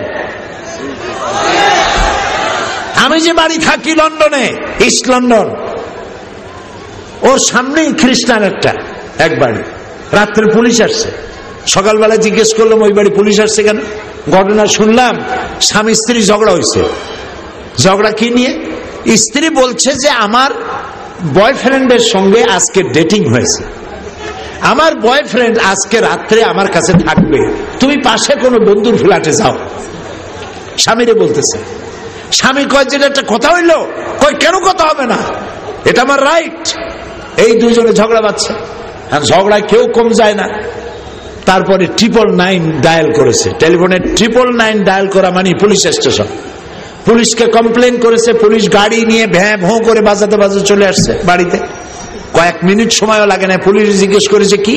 আমি যে বাড়ি থাকি লন্ডনে, ইস্ট লন্ডন, ওর সামনেই খ্রিস্টান এক বাড়ি। রাত্রে পুলিশ আসছে, সকালবেলা জিজ্ঞেস করলাম ওই বাড়ি পুলিশ আসছে কেন? ঘটনা শুনলাম স্বামী স্ত্রী ঝগড়া হয়েছে। ঝগড়া কি নিয়ে? স্ত্রী বলছে যে আমার বয়ফ্রেন্ডের সঙ্গে আজকে ডেটিং হয়েছে, আমার বয়ফ্রেন্ড আজকে রাত্রে আমার কাছে থাকবে, তুমি পাশে কোনো বন্ধুর ফ্ল্যাটে যাও। স্বামীরে বলতেছে। স্বামী কয় যে একটা কথা হইলো, কয় কেন কথা হবে না, এটা আমার রাইট। এই দুজনে ঝগড়া বাঁধছে, আর ঝগড়ায় কেউ কম যায় না। তারপরে 999 ডায়াল করেছে, টেলিফোনে 999 ডায়াল করা মানে পুলিশ স্টেশন। পুলিশকে কমপ্লেন করেছে, পুলিশ গাড়ি নিয়ে ভ্যাঁ ভোঁ করে বাজাতে চলে আসছে বাড়িতে। কয়েক মিনিট সময়ও লাগে না। পুলিশ জিজ্ঞেস করেছে কি?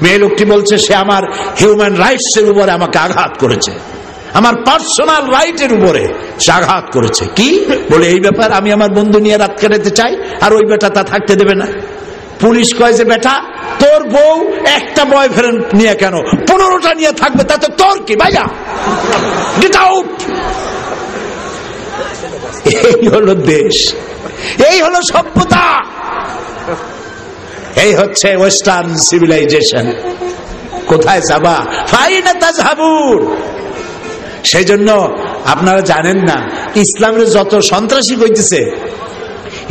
মেয়ে লোকটি বলছে সে আমার হিউম্যান রাইটস এর উপরে আমাকে আঘাত করেছে, আমার পার্সোনাল রাইটের উপরে সে আঘাত করেছে। কি বলে? এই ব্যাপার, আমি আমার বন্ধু নিয়ে রাত কাটাতে চাই, আর ওই বেটা তা থাকতে দেবে না। পুলিশ কয় যে বেটা, তোর বউ একটা বয়ফ্রেন্ড নিয়ে কেন 15টা নিয়ে থাকবে, তাতে তোর কি? ভাইয়া গেট আউট। এই হলো দেশ, এই হলো সভ্যতা, এই হচ্ছে ওয়েস্টার্ন সিভিলাইজেশন। কোথায় যাবা? ফাইনা তাযহাবুন। সেই জন্য আপনারা জানেন না, ইসলামের যত সন্ত্রাসী হইতেছে,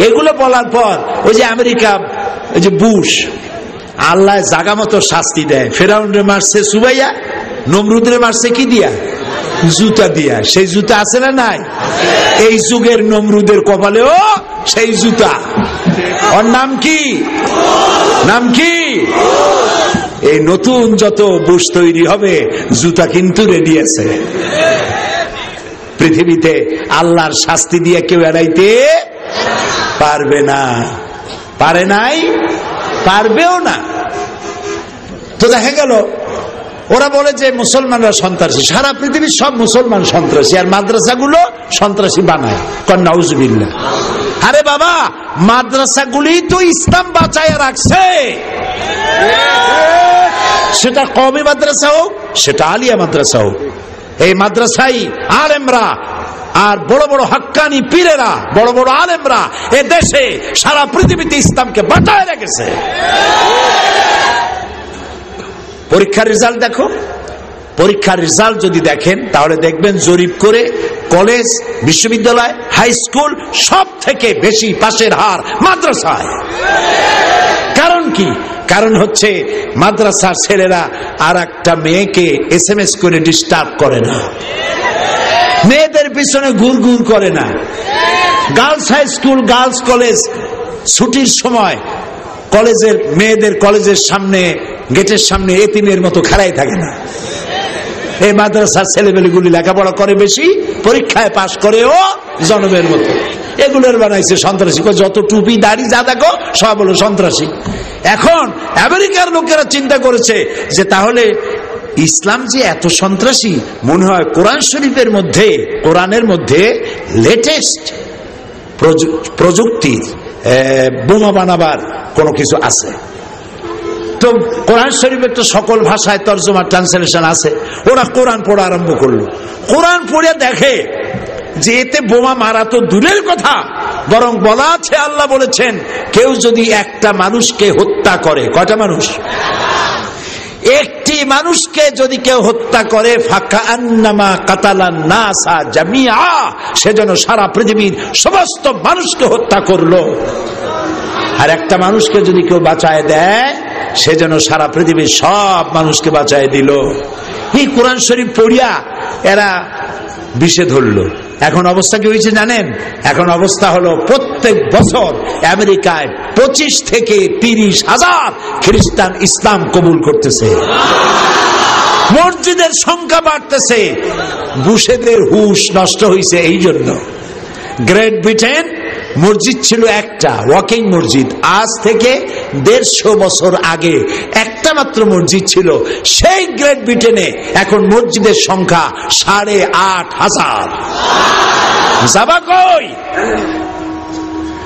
এগুলো বলার পর ওই যে আমেরিকা, ওই যে বুশ, আল্লাহ জাগা মতো শাস্তি দেয়। ফেরাউনরে মারছে সুবাইয়া, নমরুদরে মারছে কি দিয়া? জুতা দিয়া। সেই জুতা আছে না নাই? এই যুগের নমরুদের কপালেও সেই জুতা। ওর নাম কি? নাম কি? এই নতুন যত বুশ তৈরি হবে, জুতা কিন্তু রেডি আছে। পৃথিবীতে আল্লাহর শাস্তি দিয়ে কেউ এড়াইতে পারবে না, পারে নাই, পারবেও না। তো দেখা গেল ওরা বলে যে মুসলমানরা সন্ত্রাসী, সারা পৃথিবীর সব মুসলমান সন্ত্রাসী, আর মাদ্রাসাগুলো সন্ত্রাসী বানায়। নাউজুবিল্লাহ। আরে বাবা, মাদ্রাসাগুলি তো ইসলাম বাঁচায় রাখছে, সেটা কওমি মাদ্রাসা হোক, সেটা আলিয়া মাদ্রাসা হোক। এই মাদ্রাসাই আলেমরা আর বড় বড় হাক্কানি পীরেরা, বড় বড় আলেমরা এ দেশে সারা পৃথিবীতে ইসলামকে বাঁচায় রেখেছে। পরীক্ষার রেজাল্ট দেখো, পরীক্ষার রেজাল্ট যদি দেখেন তাহলে দেখবেন জরিপ করে কলেজ, বিশ্ববিদ্যালয়, হাই স্কুল সব থেকে বেশি পাশের হার মাদ্রাসায়। কারণ কি? কারণ হচ্ছে মাদ্রাসার ছেলেরা আর একটা মেয়েকে SMS করে ডিস্টার্ব করে না, মেয়েদের পিছনে ঘুর ঘুর করে না। Girls high school, girls college ছুটির সময় কলেজের মেয়েদের কলেজের সামনে, গেটের সামনে এতিমের মতো খাড়াই থাকে না। এই মাদ্রাসার ছেলেমেয়েগুলি লেখাপড়া করে বেশি, পরীক্ষায় পাশ করেও জনমের মতো। এগুলোর বানাইছে সন্ত্রাসী। যত টুপি দাড়ি যা দেখো সব হলো সন্ত্রাসী। এখন আমেরিকার লোকেরা চিন্তা করেছে যে তাহলে ইসলাম যে এত সন্ত্রাসী, মনে হয় কোরআন শরীফের মধ্যে, কোরআনের মধ্যে লেটেস্ট প্রযুক্তির বোমা বানাবার কোনো কিছু আছে। তো কোরআন শরীফের তো সকল ভাষায় তরজমা, ট্রান্সলেশন আছে। ওরা কোরআন পড়া আরম্ভ করলো। কোরআন পড়ে দেখে যে এতে বোমা মারা তো দূরের কথা, বরং বলা আছে, আল্লাহ বলেছেন কেউ যদি একটা মানুষকে হত্যা করে, কয়টা মানুষ? একটি মানুষকে যদি কেউ হত্যা করে, ফাকান্নামা কাতালান নাসা জামিআ, সেজন্য সারা পৃথিবীর সমস্ত মানুষকে হত্যা করলো। আর একটা মানুষকে যদি কেউ বাঁচায় দেয়, সেজন্য সারা পৃথিবীর সব মানুষকে বাঁচায় দিল। এই কোরআন শরীফ পড়িয়া এরা বিষে ধরলো। এখন অবস্থা কি হয়েছে জানেন? এখন অবস্থা হলো প্রত্যেক বছর আমেরিকায় 25 থেকে 30 হাজার খ্রিস্টান ইসলাম কবুল করতেছে, মসজিদের সংখ্যা বাড়তেছে। বুশেদের হুশ নষ্ট হয়েছে এই জন্য। গ্রেট ব্রিটেন মসজিদ ছিল একটা, ওয়াকিং মসজিদ। আজ থেকে 150 বছর আগে একটা মাত্র মসজিদ ছিল। সেই গ্রেট ব্রিটেনে এখন মসজিদের সংখ্যা 8500। যাবা কই?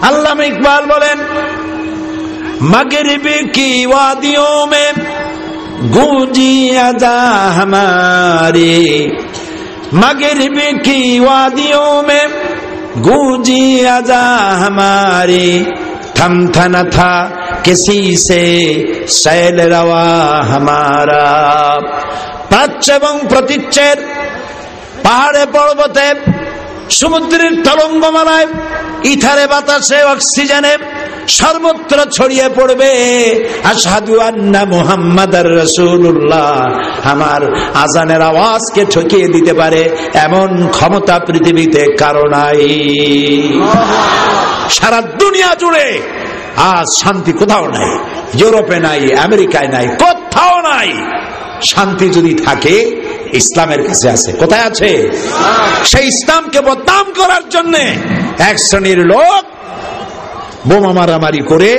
আল্লামা ইকবাল বলেন, মাগরিবি কি ওয়াদিयों में गूंजी अदा हमारी, मगरिबी की वादियों में गूंजी अदा हमारी, थम था न था किसी से सैल रवा हमारा। প্রাচ্য এবং প্রতীচ্যের পাহাড়ে পর্বতে, সমুদ্রের তরঙ্গমালায়, ইথারে বাতাসে, অক্সিজেনে সর্বত্র ছড়িয়ে পড়বে আশহাদু আন্না মুহাম্মাদার রাসূলুল্লাহ। আমার আজানের আওয়াজকে ঠকিয়ে দিতে পারে এমন ক্ষমতা পৃথিবীতে কারো নাই। সারা দুনিয়া জুড়ে আজ শান্তি কোথাও নাই, ইউরোপে নাই, আমেরিকায় নাই, কোথাও নাই। শান্তি যদি থাকে ইসলামের কাছে আছে। কোথায় আছে? সেই ইসলামকে বদনাম করার জন্য এক শ্রেণীর লোক বোমা মারামারি করে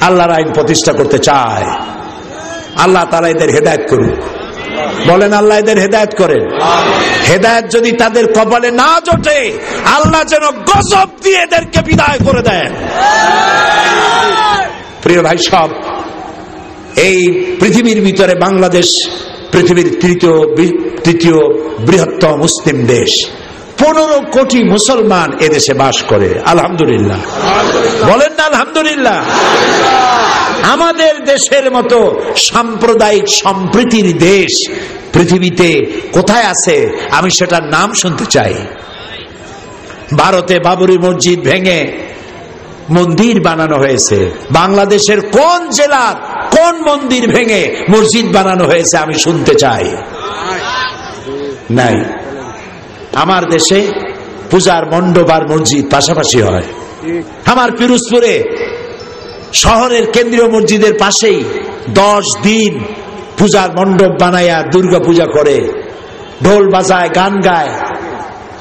আল্লাহর আইন প্রতিষ্ঠা করতে চায়। আল্লাহ তাআলা এদের হেদায়েত করুন। বলেন আল্লাহ এদের হেদায়েত করেন। হেদায়েত যদি তাদের কপালে না জোটে, আল্লাহ যেন গজব দিয়ে এদেরকে বিদায় করে দেন। প্রিয় ভাই সব, এই পৃথিবীর ভিতরে বাংলাদেশ পৃথিবীর তৃতীয় বৃহত্তম মুসলিম দেশ। 15 কোটি মুসলমান এদেশে বাস করে। আলহামদুলিল্লাহ বলেন না আলহামদুলিল্লাহ। আমাদের দেশের মতো সাম্প্রদায়িক সম্প্রীতির দেশ পৃথিবীতে কোথায় আছে আমি সেটার নাম শুনতে চাই। ভারতে বাবরি মসজিদ ভেঙে মন্দির বানানো হয়েছে। বাংলাদেশের কোন জেলার কোন মন্দির ভেঙে মসজিদ বানানো হয়েছে আমি শুনতে চাই। নাই। আমার দেশে পূজার মণ্ডপ আর মসজিদ পাশাপাশি হয়। আমার পিরোজপুরে শহরের কেন্দ্রীয় মসজিদের পাশেই 10 দিন পূজার মণ্ডপ বানায়া দুর্গা পূজা করে, ঢোল বাজায়, গান গায়।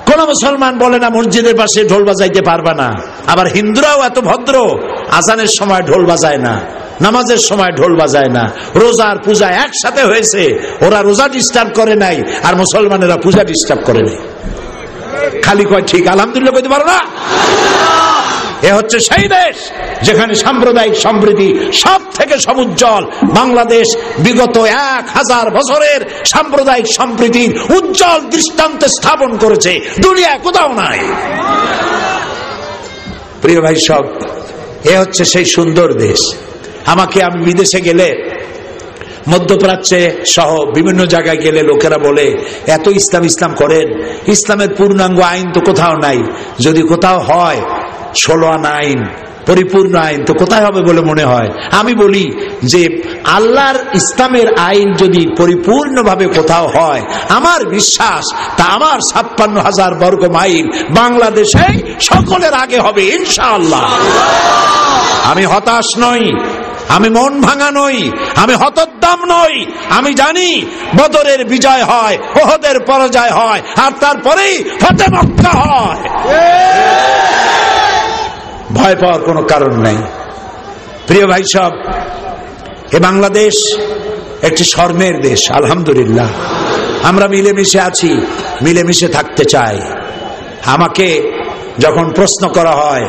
কোন মুসলমান বলে না মসজিদের পাশে ঢোল বাজাইতে পারবা না। আবার হিন্দুরাও এত ভদ্র, আজানের সময় ঢোল বাজায় না, নামাজের সময় ঢোল বাজায় না। রোজার পূজা একসাথে হয়েছে, ওরা রোজা ডিস্টার্ব করে নাই আর মুসলমানেরা পূজা ডিস্টার্ব করে নাই। খালি কয় ঠিক আলহামদুলিল্লাহ কইতে পারো না? এ হচ্ছে সেই দেশ যেখানে সাম্প্রদায়িক সম্প্রীতি সব থেকে সমুজ্জ্বল। বাংলাদেশ বিগত 1000 বছরের সাম্প্রদায়িক সম্প্রীতির উজ্জ্বল দৃষ্টান্ত স্থাপন করেছে, দুনিয়া কোথাও নাই। প্রিয় ভাই সব, এ হচ্ছে সেই সুন্দর দেশ। আমি বিদেশে গেলে, মধ্যপ্রাচ্যে সহ বিভিন্ন জায়গায় গেলে লোকেরা বলে এত ইসলাম ইসলাম করেন, ইসলামের পূর্ণাঙ্গ আইন তো কোথাও নাই। যদি কোথাও হয় 16 আনা আইন, পরিপূর্ণ আইন, তো কোথায় হবে বলে মনে হয়? আমি বলি যে আল্লাহর ইসলামের আইন যদি পরিপূর্ণভাবে কোথাও হয়, আমার বিশ্বাস তা আমার 56,000 বর্গ মাইল বাংলাদেশে সকলের আগে হবে ইনশাআল্লাহ। আমি হতাশ নই, আমি মন ভাঙা নই, আমি হতোদ্দাম নই। আমি জানি বদরের বিজয় হয়, ওহদের পরাজয় হয়, আর তারপরেই ফতে মক্কা হয়। ভয় পাওয়ার কোনো কারণ নাই। প্রিয় ভাই সব, এ বাংলাদেশ একটি স্বর্ণের দেশ, আলহামদুলিল্লাহ। আমরা মিলেমিশে আছি, মিলেমিশে থাকতে চাই। আমাকে যখন প্রশ্ন করা হয়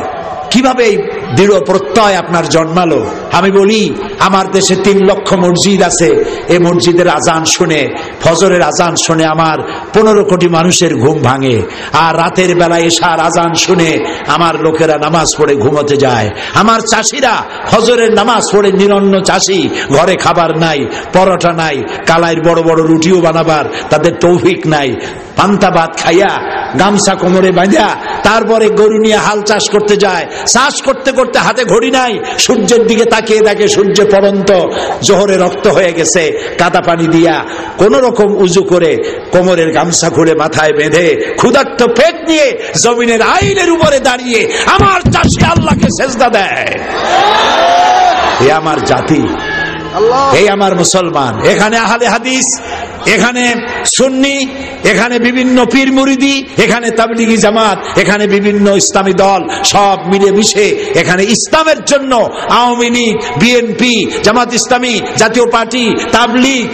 কিভাবে এই দৃঢ় প্রত্যয় আপনার জন্মালো, আমি বলি আমার দেশে 3 লক্ষ মসজিদ আছে। এই মসজিদের আজান শুনে, ফজরের আজান শুনে আমার 15 কোটি মানুষের ঘুম ভাঙে। আর রাতের বেলায় এশার আজান শুনে আমার লোকেরা নামাজ পড়ে ঘুমোতে যায়। আমার চাষিরা ফজরের নামাজ পড়ে, নিরন্ন চাষি, ঘরে খাবার নাই, পরোটা নাই, কালাইয়ের বড় বড় রুটিও বানাবার তাদের তৌফিক নাই। পান্তা ভাত খাইয়া, গামছা কোমরে বাঁধা, তারপরে গরু নিয়ে হাল চাষ করতে যায়। চাষ করতে করতে হাতে ঘড়ি নাই, সূর্যের দিকে তাকিয়ে দেখে সূর্য পড়ন্ত, জোহরে রক্ত হয়ে গেছে। কাদা পানি দিয়া কোন রকম উজু করে কোমরের গামছা খুলে মাথায় বেঁধে ক্ষুধার্ত পেট নিয়ে জমিনের আইনের উপরে দাঁড়িয়ে আমার চাষি আল্লাহকে সেজদা দেয়। এ আমার জাতি, এই আমার মুসলমান। এখানে আহলে হাদিস, এখানে সুন্নি, এখানে বিভিন্ন পীর মুরিদি, এখানে তাবলিগি জামাত, এখানে বিভিন্ন ইসলামী দল, সব মিলে মিশে এখানে ইসলামের জন্য আওয়ামী লীগ, বিএনপি, জামাত ইসলামী, জাতীয় পার্টি, তাবলিগ,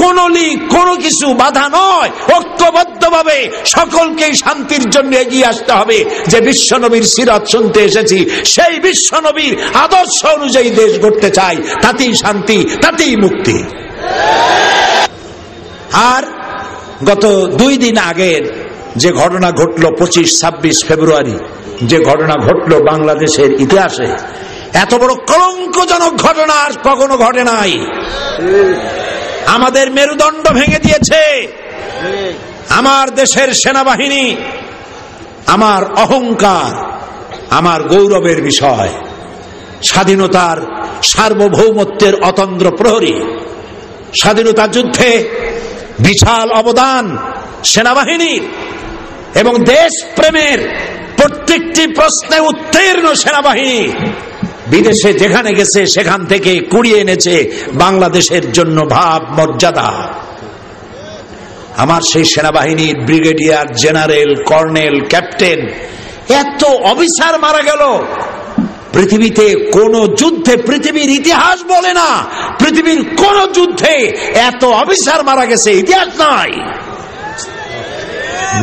কোন লীগ, কোনো কিছু বাধা নয়। ঐক্যবদ্ধভাবে সকলকেই শান্তির জন্য এগিয়ে আসতে হবে। যে বিশ্বনবীর সিরাত শুনতে এসেছি, সেই বিশ্বনবীর আদর্শ অনুযায়ী দেশ গড়তে চাই। তাতেই শান্তি, তাতেই মুক্তি। আর গত 2 দিন আগের যে ঘটনা ঘটলো, 25-26 ফেব্রুয়ারি যে ঘটনা ঘটলো বাংলাদেশের ইতিহাসে, এত বড় কলঙ্কজনক ঘটনা আর কখনো ঘটে নাই। আমাদের মেরুদণ্ড ভেঙে দিয়েছে। আমার দেশের সেনাবাহিনী আমার অহংকার, আমার গৌরবের বিষয়। স্বাধীনতার সার্বভৌমত্বের অতন্দ্র প্রহরী, স্বাধীনতা যুদ্ধে বিশাল অবদান সেনাবাহিনীর এবং দেশ প্রেমের প্রত্যেকটি প্রশ্নে উত্তীর্ণ সেনাবাহিনী বিদেশে যেখানে গেছে সেখান থেকে কুড়িয়ে এনেছে বাংলাদেশের জন্য ভাব মর্যাদা। আমার সেই সেনাবাহিনীর ব্রিগেডিয়ার, জেনারেল, কর্নেল, ক্যাপ্টেন, এত অফিসার মারা গেল। পৃথিবীতে কোন যুদ্ধে, পৃথিবীর ইতিহাস বলে না, পৃথিবীর কোন যুদ্ধে এত অফিসার মারা গেছে ইতিহাস নাই।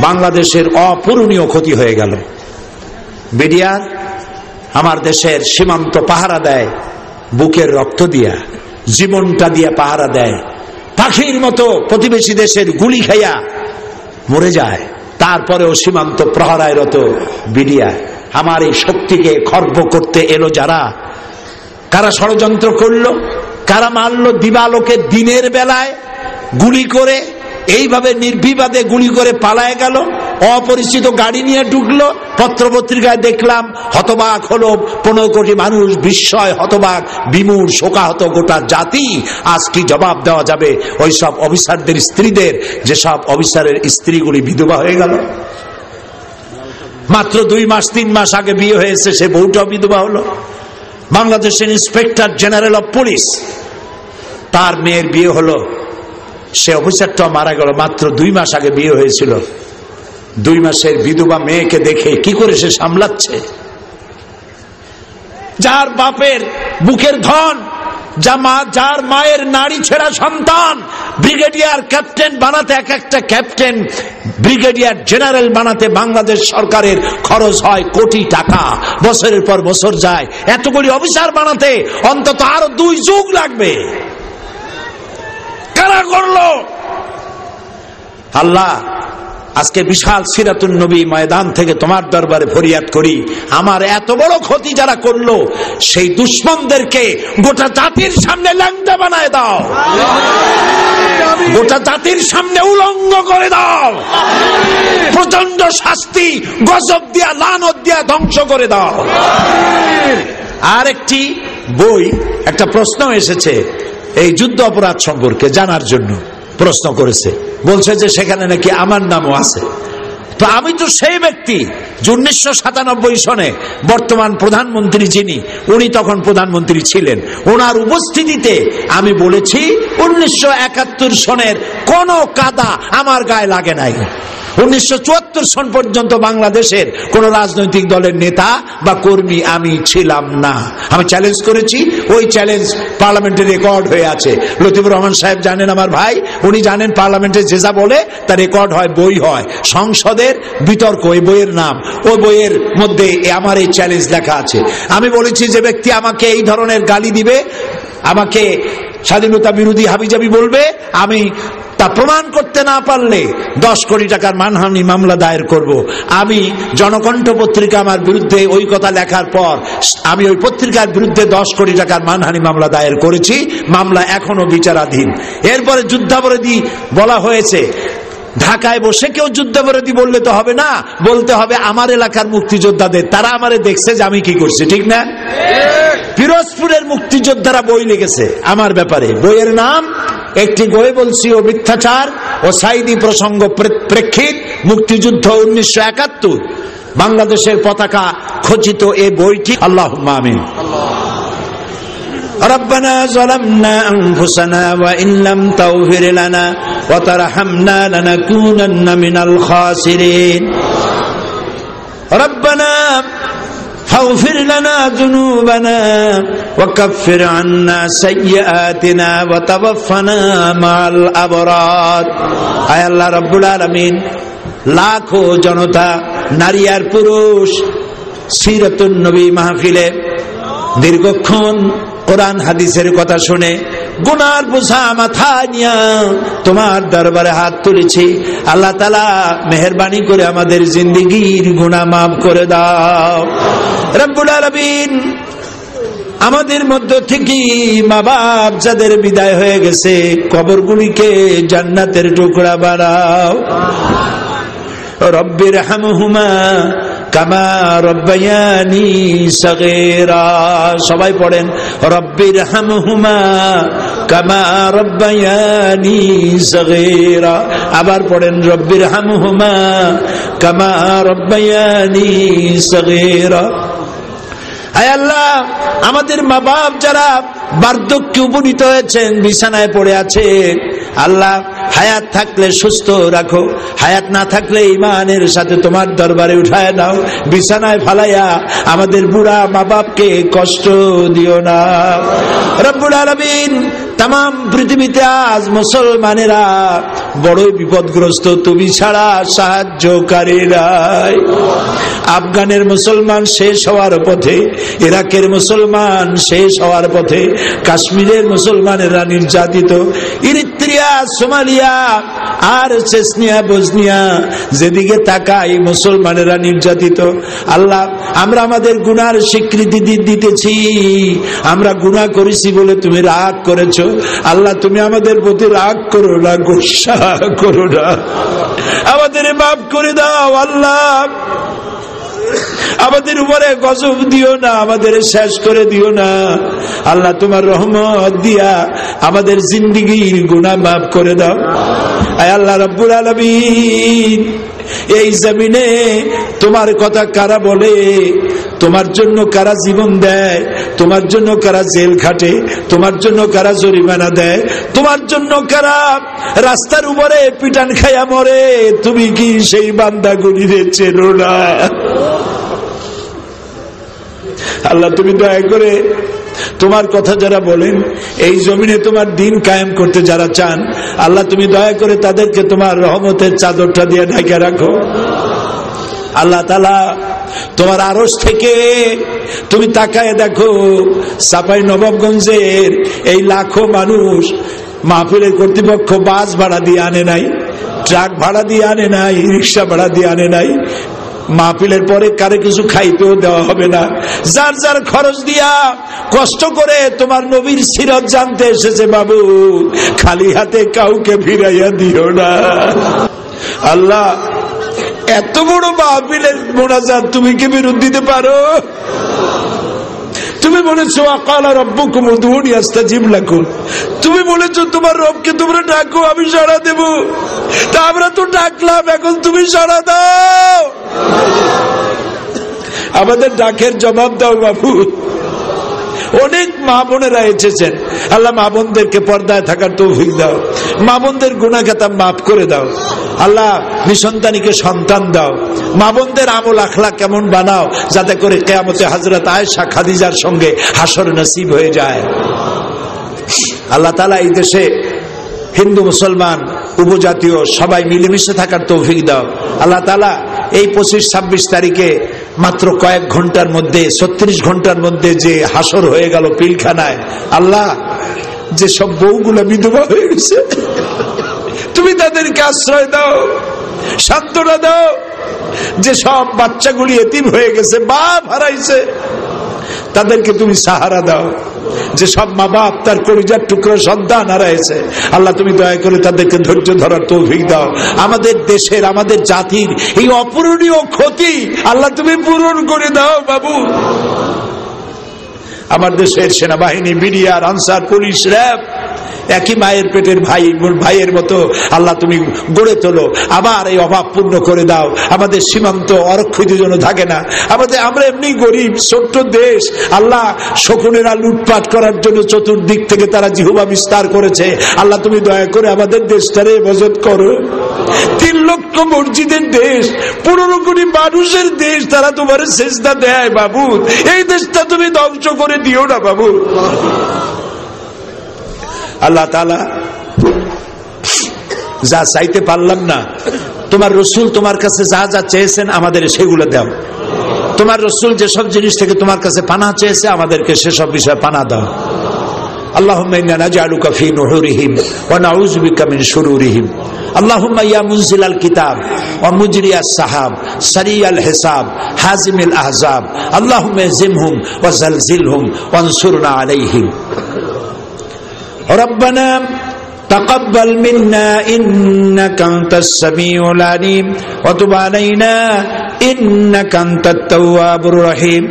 বাংলাদেশের অপূরণীয় ক্ষতি হয়ে গেল। বিডিআর আমার দেশের সীমান্ত পাহারা দেয়, বুকের রক্ত দিয়া, জীবনটা দিয়ে পাহারা দেয়। পাখির মতো প্রতিবেশী দেশের গুলি খাইয়া মরে যায়, তারপরেও সীমান্ত প্রহরায়রত বিডিআর। আমার এই শক্তিকে খর্ব করতে এলো যারা, কারা ষড়যন্ত্র করলো, কারা মারলো দিবালোকে দিনের বেলায় গুলি করে, এইভাবে নির্বিবাদে গুলি করে পালায় গেল। অপরিচিত গাড়ি নিয়ে ঢুকলো। পত্রপত্রিকায় দেখলাম, হতবাক হলো 15 কোটি মানুষ, বিস্ময়, হতবাক, বিমূঢ়, শোকাহত গোটা জাতি। আজ কি জবাব দেওয়া যাবে ওই সব অফিসারদের স্ত্রীদের, যেসব অফিসারের স্ত্রীগুলি বিধবা হয়ে গেল? মাত্র 2 মাস 3 মাস আগে বিয়ে হয়েছে, সে বউটাও বিধবা হলো। বাংলাদেশের ইন্সপেক্টর জেনারেল অফ পুলিশ, তার মেয়ের বিয়ে হলো, সে অফিসারটাও মারা গেল। মাত্র 2 মাস আগে বিয়ে হয়েছিল। 2 মাসের বিধবা মেয়েকে দেখে কি করে সে সামলাচ্ছে? যার বাপের বুকের ধন, যার মায়ের নারী ছেঁড়া সন্তান ব্রিগেডিয়ার ক্যাপ্টেন বানাতে, এক একটা ক্যাপ্টেন ব্রিগেডিয়ার জেনারেল বানাতে বাংলাদেশ সরকারের খরচ হয় কোটি টাকা, বছরের পর বছর যায়। এতগুলি অফিসার বানাতে অন্তত আরো 2 যুগ লাগবে। কারা করলো? আল্লাহ, আজকে বিশাল সিরাতুন নবী ময়দান থেকে তোমার দরবারে ফরিয়াদ করি, আমার এত বড় ক্ষতি যারা করলো সেই দুশমনদেরকে গোটা জাতির সামনে ল্যাংটা বানায় দাও, গোটা জাতির সামনে উলঙ্গ করে দাও, প্রচন্ড শাস্তি গজব দিয়া লানত দিয়া ধ্বংস করে দাও। আর একটি বই, একটা প্রশ্ন এসেছে এই যুদ্ধ অপরাধ সম্পর্কে জানার জন্য, প্রশ্ন করেছে, বলছে যে সেখানে নাকি আমার নামও আছে। তো আমি তো সেই ব্যক্তি 1997 সনে বর্তমান প্রধানমন্ত্রী যিনি, উনি তখন প্রধানমন্ত্রী ছিলেন, ওনার উপস্থিতিতে আমি বলেছি 1971 সনের কোন কাদা আমার গায়ে লাগে নাই। 1974 সন পর্যন্ত বাংলাদেশের কোন রাজনৈতিক দলের নেতা বা কর্মী আমি ছিলাম না। আমি চ্যালেঞ্জ করেছি, ওই চ্যালেঞ্জ পার্লামেন্টে রেকর্ড হয়ে আছে। লতিফুর রহমান সাহেব জানেন, আমার ভাই, উনি জানেন পার্লামেন্টে যে যা বলে তা রেকর্ড হয়, বই হয়, সংসদের বিতর্ক, এই বইয়ের নাম, ওই বইয়ের মধ্যে আমার এই চ্যালেঞ্জ লেখা আছে। আমি বলেছি যে ব্যক্তি আমাকে এই ধরনের গালি দিবে, আমাকে স্বাধীনতা বিরোধী হাবিজাবি বলবে, আমি তা প্রমাণ করতে না পারলে 10 কোটি টাকার মানহানি মামলা দায়ের করব। আমি জনকণ্ঠ পত্রিকা আমার বিরুদ্ধে ওই কথা লেখার পর আমি ওই পত্রিকার বিরুদ্ধে 10 কোটি টাকার মানহানি মামলা দায়ের করেছি, মামলা এখনো বিচারাধীন। এরপরে যুদ্ধাপরাধী বলা হয়েছে। ঢাকায় বসে কেউ যুদ্ধাপরাধী বললে তো হবে না, বলতে হবে আমার এলাকার মুক্তিযোদ্ধাদের, তারা আমারে দেখছে যে আমি কি করছি, ঠিক না? পিরোজপুরের মুক্তিযোদ্ধারা বই লিখেছে আমার ব্যাপারে, বইয়ের নাম একটি গোয়ে বলছি ও মিথ্যাচার ও সাইদি প্রসঙ্গ প্রেক্ষিত মুক্তিযুদ্ধ 1971, বাংলাদেশের পতাকা খচিত এই বইটি। আল্লাহুম্মা আমিন। ربنا ظلمنا أنفسنا وإن لم تغفر لنا وترحمنا لنكونن من الخاسرين ربنا فاغفر لنا ذنوبنا وكفر عنا سيئاتنا وتوفنا مع الأبرار আয় আল্লাহ রাব্বুল আলামিন, লাখো জনতা নারী আর পুরুষ সিরাতুন নবী মাহফিলে দীর্ঘক্ষণ কোরআন হাদিসের কথা শুনে গুনার বোঝা মাথায় নিয়ে তোমার দরবারে হাত তুলেছি। আল্লাহ তাআলা মেহেরবানি করে আমাদের জিন্দেগীর গুনাহ মাফ করে দাও রব্বুল আলামিন। আমাদের মধ্য থেকে মা বাপ যাদের বিদায় হয়ে গেছে, কবরগুলিকে জান্নাতের টুকরা বানাও। রব্বির হামহুমা কামা রব্বায়ানি সগীরা, সবাই পড়েন রব্বির হামহুমা কামা রব্বায়ানি সগীরা। আবার পড়েন রব্বির হামহুমা কামা রব্বায়ানি সগীরা। আয় আল্লাহ, আমাদের মা বাপ যারা বার্ধক্যে উপনীত হয়েছেন, বিছানায় পড়ে আছে, আল্লাহ হায়াত থাকলে সুস্থ রাখো, হায়াত না থাকলে ঈমানের সাথে তোমার দরবারে উঠায় নাও। বিছানায় ফালাইয়া আমাদের বুড়া মা বাপকে কষ্ট দিও না রব্বুল আলামিন। তাম পৃথিবীতে আজ মুসলমানেরা বড়ই বিপদগ্রস্ত, তুমি ছাড়া সাহায্যকারী নাই। আফগানের মুসলমান শেষ হওয়ার পথে, ইরাকের মুসলমান শেষ হওয়ার পথে, কাশ্মীরের মুসলমানেরা নির্যাতিত, ইরিত্রিয়া, সোমালিয়া আর চেচনিয়া, বসনিয়া, যেদিকে তাকাই মুসলমানেরা নির্যাতিত। আল্লাহ, আমরা আমাদের গুনার স্বীকৃতি দিতেছি, আমরা গুনাহ করেছি বলে তুমি রাগ করেছো। আল্লাহ, তুমি আমাদের প্রতি রাগ করো না, গোসা করো না, আমাদের মাফ করে দাও। আল্লাহ, আমাদের উপরে গজব দিও না, আমাদের শেষ করে দিও না। আল্লাহ, তোমার রহমত দিয়া আমাদের জিন্দেগীর গুনাহ মাফ করে দাও। আয় আল্লাহ রাব্বুল আলামিন, এই জমিনে তোমার কথা কারা বলে, তোমার জন্য কারা জীবন দেয়, তোমার জন্য কারা জেল খাটে, তোমার জন্য কারা জরিমানা দেয়, তোমার জন্য কারা রাস্তার উপরে পিটান খাইয়া মরে, তুমি কি সেই বান্দাগুলিরে চেনো না? আল্লাহ, তুমি দয়া করে তোমার কথা যারা বলেন, এই জমিনে তোমার দিন কায়েম করতে যারা চান, আল্লাহ তুমি দয়া করে তাদেরকে তোমার রহমতের চাদরটা দিয়ে ঢেকে রাখো। আল্লাহ তাআলা তোমার আরশ থেকে তুমি তাকায় দেখো, চাঁপাই নবাবগঞ্জের এই লাখো মানুষ মাহফিলের কর্তৃপক্ষ বাস ভাড়া দিয়ে আনে নাই, ট্রাক ভাড়া দিয়ে আনে নাই, রিক্সা ভাড়া দিয়ে আনে নাই। মাহফিলের পরে কারে কিছু খাইতেও দেওয়া হবে না, যার যার খরচ দিয়া কষ্ট করে তোমার নবীর সিরাত জানতে এসেছে। বাবু, খালি হাতে কাউকে ফিরাইয়া দিও না। আল্লাহ, এত বড় মাহফিলের মোনাজাত তুমি কি বিরোধ দিতে পারো? তুমি বলেছো আকালা রব্বুকুম উদউনি আস্তাজিব লাকুম, তুমি বলেছো তোমার রবকে তোমরা ডাকো আমি সাড়া দেব। তা আমরা তো ডাকলাম, এখন তুমি সাড়া দাও, আমাদের ডাকের জবাব দাও। বাবু, অনেক মা বোনেরা এসেছেন, আল্লাহ মা বোনদেরকে পর্দায় থাকার তৌফিক দাও, মা বোনদের গুনাহ খাতা মাফ করে দাও। আল্লাহ, নিঃসন্তানীকে সন্তান দাও, মা বোনদের আমল আখলাক কেমন বানাও, যাতে করে কিয়ামতে হযরত আয়েশা খাদিজার সঙ্গে হাসর নসিব হয়ে যায়। আল্লাহ তাআলা এই দেশে হিন্দু মুসলমান উপজাতীয় সবাই মিলেমিশে থাকার তৌফিক দাও। আল্লাহ তাআলা এই 25-26 তারিখে মাত্র কয়েক ঘন্টার মধ্যে, 36 ঘন্টার মধ্যে যে হাসর হয়ে গেল পিলখানায়, আল্লাহ যে সব বউগুলো বিধবা হয়ে গেছে, তুমি তাদেরকে আশ্রয় দাও, সান্ত্বনা দাও। যে সব বাচ্চাগুলি এতিম হয়ে গেছে, বাপ হারাইছে, তাদেরকে তুমি সাহারা দাও। যে সব মা বাপ তার কলিজার টুকরো সন্তান হারাইছে, আল্লাহ তুমি দয়া করে তাদেরকে ধৈর্য ধরার তৌফিক দাও। আমাদের দেশের, আমাদের জাতির এই অপূরণীয় ক্ষতি আল্লাহ তুমি পূরণ করে দাও। বাবু, আমার দেশের সেনাবাহিনী, বিডিআর, আনসার, পুলিশ, র্যাব একই মায়ের পেটের ভাইয়ের মতো আল্লাহ তুমি গড়ে তোলো। আবার এই অভাব পূর্ণ করে দাও। আমাদের সীমান্ত অরক্ষিত যেন থাকে না। আমরা এমনি গরিব ছোট্ট দেশ, আল্লাহ শকুনেরা লুটপাট করার জন্য চতুর্দিক থেকে তারা জিহ্বা বিস্তার করেছে। আল্লাহ তুমি দয়া করে আমাদের দেশটারে হেফাজত করো। 3 লক্ষ মসজিদের দেশ, 15 কোটি মানুষের দেশ, তারা তোমার সেজদা দেয়। বাবু, এই দেশটা তুমি ধ্বংস করে দিও না। বাবু, আল্লাহ তাআলা যা চাইতে পারলাম না, তোমার রসুল তোমার কাছে যা যা চেয়েছেন আমাদের সেগুলো দাও। তোমার রসুল যেসব জিনিস থেকে তোমার কাছে পানাহ চেয়েছে আমাদেরকে সেসব বিষয়ে পানাহ দাও। اللهم إنا نجعلك في نحورهم ونعوذ بك من شرورهم اللهم يا منزل الكتاب ومجري السحاب سريع الحساب حازم الأحزاب اللهم اهزمهم وزلزلهم وانصرنا عليهم ربنا تقبل منا إنك أنت السميع العليم وتب علينا إنك أنت التواب الرحيم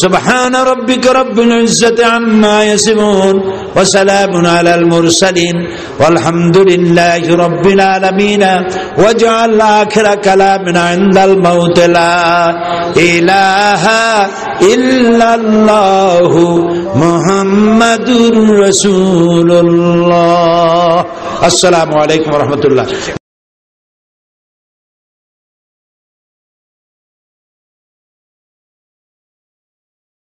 سبحان ربك رب العزة عما يصفون وسلام على المرسلين والحمد لله رب العالمين واجعل آخر كلامنا عند الموت لا إله إلا الله محمد رسول الله السلام عليكم ورحمة الله